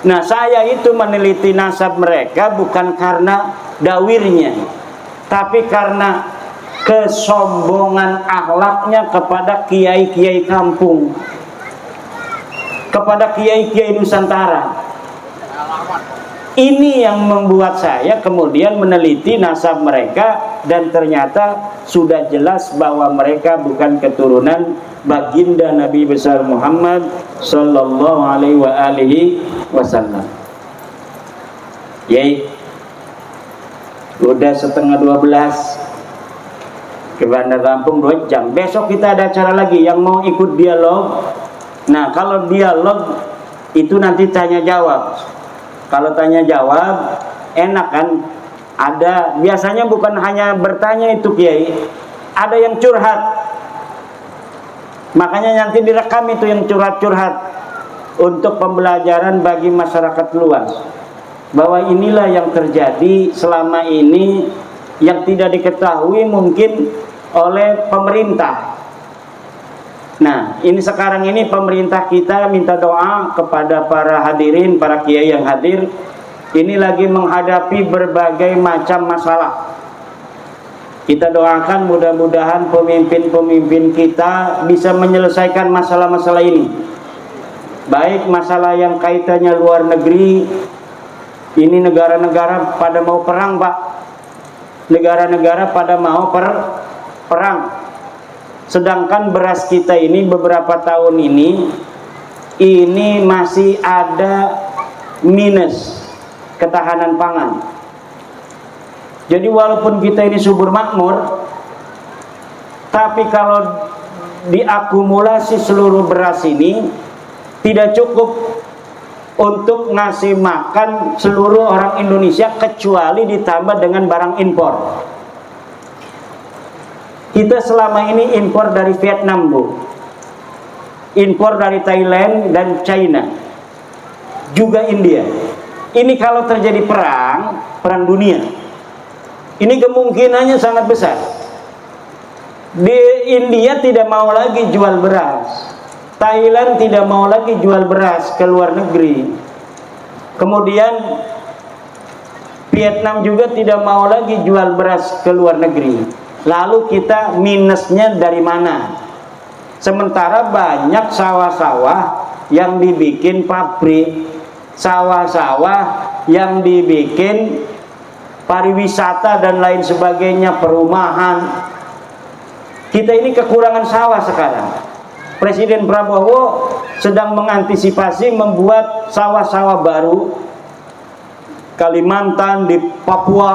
Nah saya itu meneliti nasab mereka bukan karena dawirnya, tapi karena kesombongan akhlaknya kepada kiai-kiai kampung, kepada kiai-kiai Nusantara. Ini yang membuat saya kemudian meneliti nasab mereka, dan ternyata sudah jelas bahwa mereka bukan keturunan baginda Nabi besar Muhammad sallallahu alaihi wasallam. Yai, udah 11:30 ke Bandar Lampung 2 jam. Besok kita ada acara lagi yang mau ikut dialog. Nah kalau dialog itu nanti tanya jawab. Kalau tanya jawab enak kan? Ada, biasanya bukan hanya bertanya itu Kiai, ada yang curhat. Makanya nanti direkam itu yang curhat-curhat untuk pembelajaran bagi masyarakat luas, bahwa inilah yang terjadi selama ini yang tidak diketahui mungkin oleh pemerintah. Nah ini sekarang ini pemerintah kita minta doa kepada para hadirin, para kiai yang hadir. Ini lagi menghadapi berbagai macam masalah. Kita doakan mudah-mudahan pemimpin-pemimpin kita bisa menyelesaikan masalah-masalah ini. Baik masalah yang kaitannya luar negeri. Ini negara-negara pada mau perang Pak. Negara-negara pada mau perang. Sedangkan beras kita ini beberapa tahun ini masih ada minus ketahanan pangan. Jadi walaupun kita ini subur makmur, tapi kalau diakumulasi seluruh beras ini tidak cukup untuk ngasih makan seluruh orang Indonesia, kecuali ditambah dengan barang impor. Kita selama ini impor dari Vietnam Bu, impor dari Thailand dan China, juga India. Ini kalau terjadi perang dunia, ini kemungkinannya sangat besar. India tidak mau lagi jual beras, Thailand tidak mau lagi jual beras ke luar negeri, kemudian Vietnam juga tidak mau lagi jual beras ke luar negeri. Lalu kita minusnya dari mana? Sementara banyak sawah-sawah yang dibikin pabrik, sawah-sawah yang dibikin pariwisata dan lain sebagainya, perumahan. Kita ini kekurangan sawah sekarang. Presiden Prabowo sedang mengantisipasi membuat sawah-sawah baru, Kalimantan, di Papua.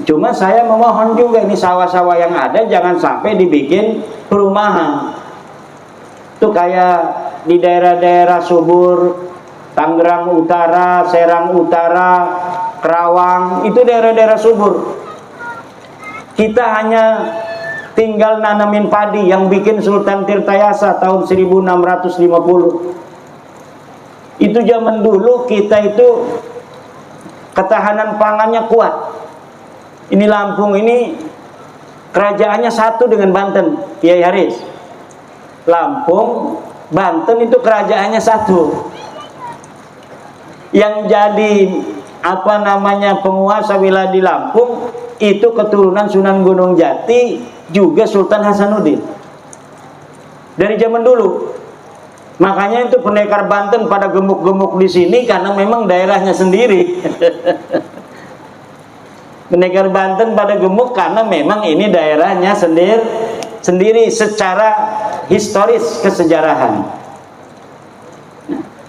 Cuma saya memohon juga, ini sawah-sawah yang ada jangan sampai dibikin perumahan. Itu kayak di daerah-daerah subur, Tangerang Utara, Serang Utara, Kerawang, itu daerah-daerah subur. Kita hanya tinggal nanamin padi yang bikin Sultan Tirtayasa tahun 1650. Itu zaman dulu kita itu ketahanan pangannya kuat. Ini Lampung ini kerajaannya satu dengan Banten, Kiai Haris. Lampung, Banten itu kerajaannya satu. Yang jadi penguasa wilayah di Lampung itu keturunan Sunan Gunung Jati juga Sultan Hasanuddin. Dari zaman dulu. Makanya itu pendekar Banten pada gemuk-gemuk di sini karena memang daerahnya sendiri. Pendekar Banten pada gemuk karena memang ini daerahnya sendiri secara historis kesejarahan.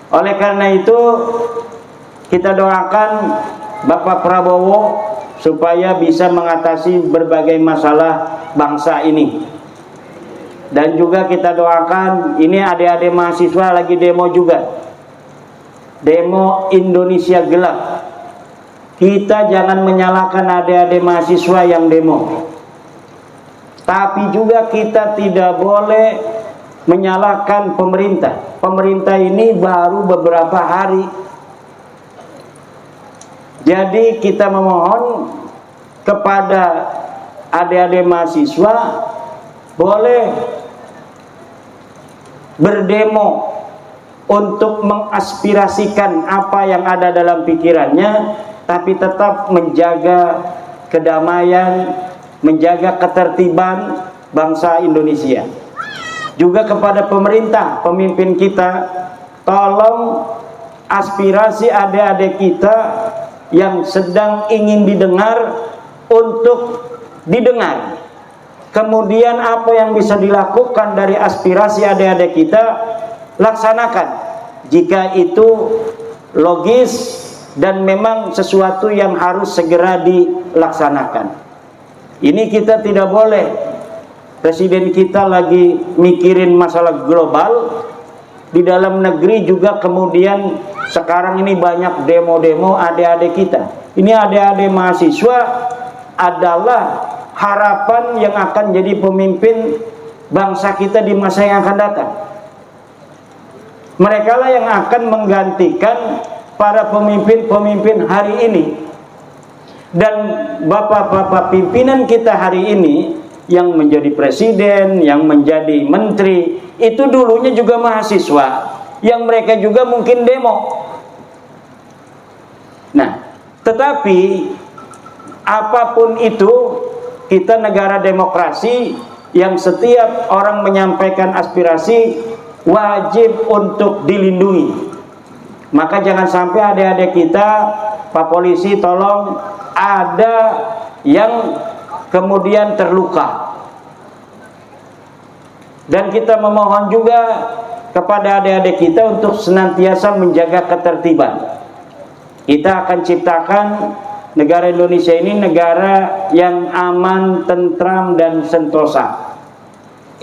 Oleh karena itu kita doakan Bapak Prabowo supaya bisa mengatasi berbagai masalah bangsa ini. Dan juga kita doakan, ini adik-adik mahasiswa lagi demo juga, demo Indonesia Gelap. Kita jangan menyalahkan adik-adik mahasiswa yang demo, tapi juga kita tidak boleh menyalahkan pemerintah. Pemerintah ini baru beberapa hari. Jadi kita memohon kepada adik-adik mahasiswa boleh berdemo untuk mengaspirasikan apa yang ada dalam pikirannya, tapi tetap menjaga kedamaian, menjaga ketertiban bangsa Indonesia. Juga kepada pemerintah, pemimpin kita, tolong aspirasi adik-adik kita yang sedang ingin didengar untuk didengar. Kemudian apa yang bisa dilakukan dari aspirasi adik-adik kita, laksanakan jika itu logis dan memang sesuatu yang harus segera dilaksanakan. Ini kita tidak boleh, presiden kita lagi mikirin masalah global, di dalam negeri juga kemudian sekarang ini banyak demo-demo adik-adik kita. Ini adik-adik mahasiswa adalah harapan yang akan jadi pemimpin bangsa kita di masa yang akan datang. Mereka lah yang akan menggantikan para pemimpin-pemimpin hari ini. Dan bapak-bapak pimpinan kita hari ini yang menjadi presiden, yang menjadi menteri, itu dulunya juga mahasiswa, yang mereka juga mungkin demo. Nah, tetapi apapun itu, kita negara demokrasi yang setiap orang menyampaikan aspirasi wajib untuk dilindungi. Maka jangan sampai adik-adik kita, Pak Polisi tolong, ada yang kemudian terluka. Dan kita memohon juga kepada adik-adik kita untuk senantiasa menjaga ketertiban. Kita akan ciptakan negara Indonesia ini negara yang aman, tentram, dan sentosa.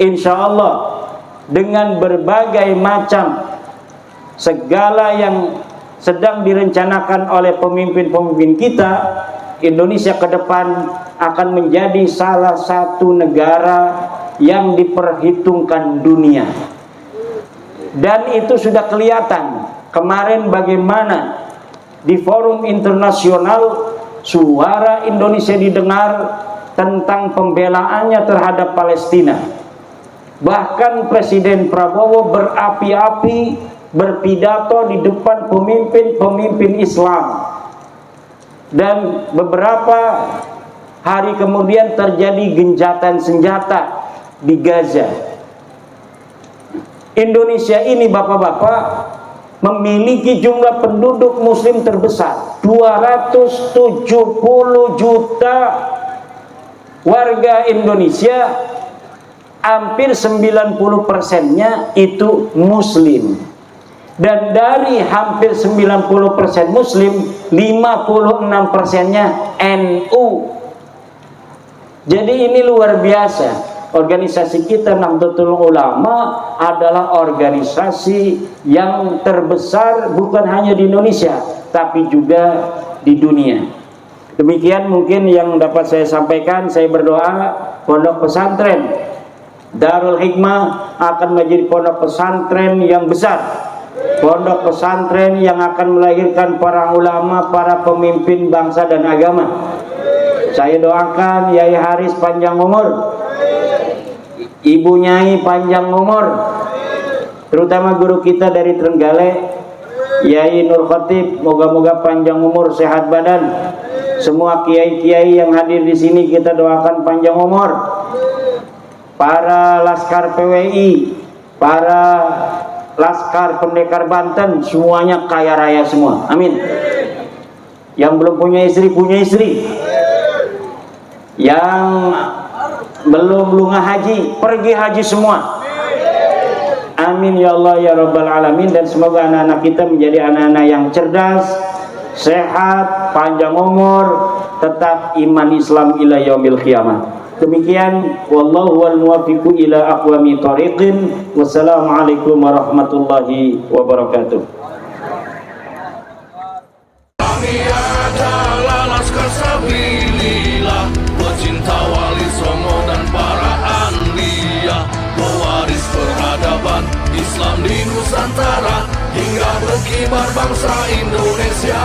Insya Allah dengan berbagai macam segala yang sedang direncanakan oleh pemimpin-pemimpin kita, Indonesia ke depan akan menjadi salah satu negara yang diperhitungkan dunia. Dan itu sudah kelihatan kemarin bagaimana di forum internasional suara Indonesia didengar, tentang pembelaannya terhadap Palestina. Bahkan Presiden Prabowo berapi-api berpidato di depan pemimpin-pemimpin Islam. Dan beberapa hari kemudian terjadi gencatan senjata di Gaza. Indonesia ini bapak-bapak memiliki jumlah penduduk muslim terbesar, 270 juta warga Indonesia, hampir 90%-nya itu muslim. Dan dari hampir 90% muslim, 56%-nya NU. Jadi ini luar biasa. Organisasi kita Nahdlatul Ulama adalah organisasi yang terbesar bukan hanya di Indonesia, tapi juga di dunia. Demikian mungkin yang dapat saya sampaikan. Saya berdoa pondok pesantren Darul Hikmah akan menjadi pondok pesantren yang besar, pondok pesantren yang akan melahirkan para ulama, para pemimpin bangsa dan agama. Saya doakan Yai Haris panjang umur, Ibu Nyai panjang umur, terutama guru kita dari Trenggalek, Yai Nur Khatib, moga-moga panjang umur, sehat badan. Semua kiai-kiai yang hadir di sini kita doakan panjang umur. Para laskar PWI, para laskar pendekar Banten, semuanya kaya raya semua. Amin. Yang belum punya istri, punya istri. Yang belum lunga haji, pergi haji semua. Amin ya Allah ya Rabbal Alamin. Dan semoga anak-anak kita menjadi anak-anak yang cerdas, sehat, panjang umur, tetap iman Islam ila yaumil qiyamah. Demikian, wallahu wal muwaffiqu ila aqwami thariqin. Wassalamualaikum warahmatullahi wabarakatuh. Kami adalah laskar sabilillah, pecinta Wali Songo dan para anbiya, pewaris peradaban Islam di Nusantara hingga berkibar bangsa Indonesia.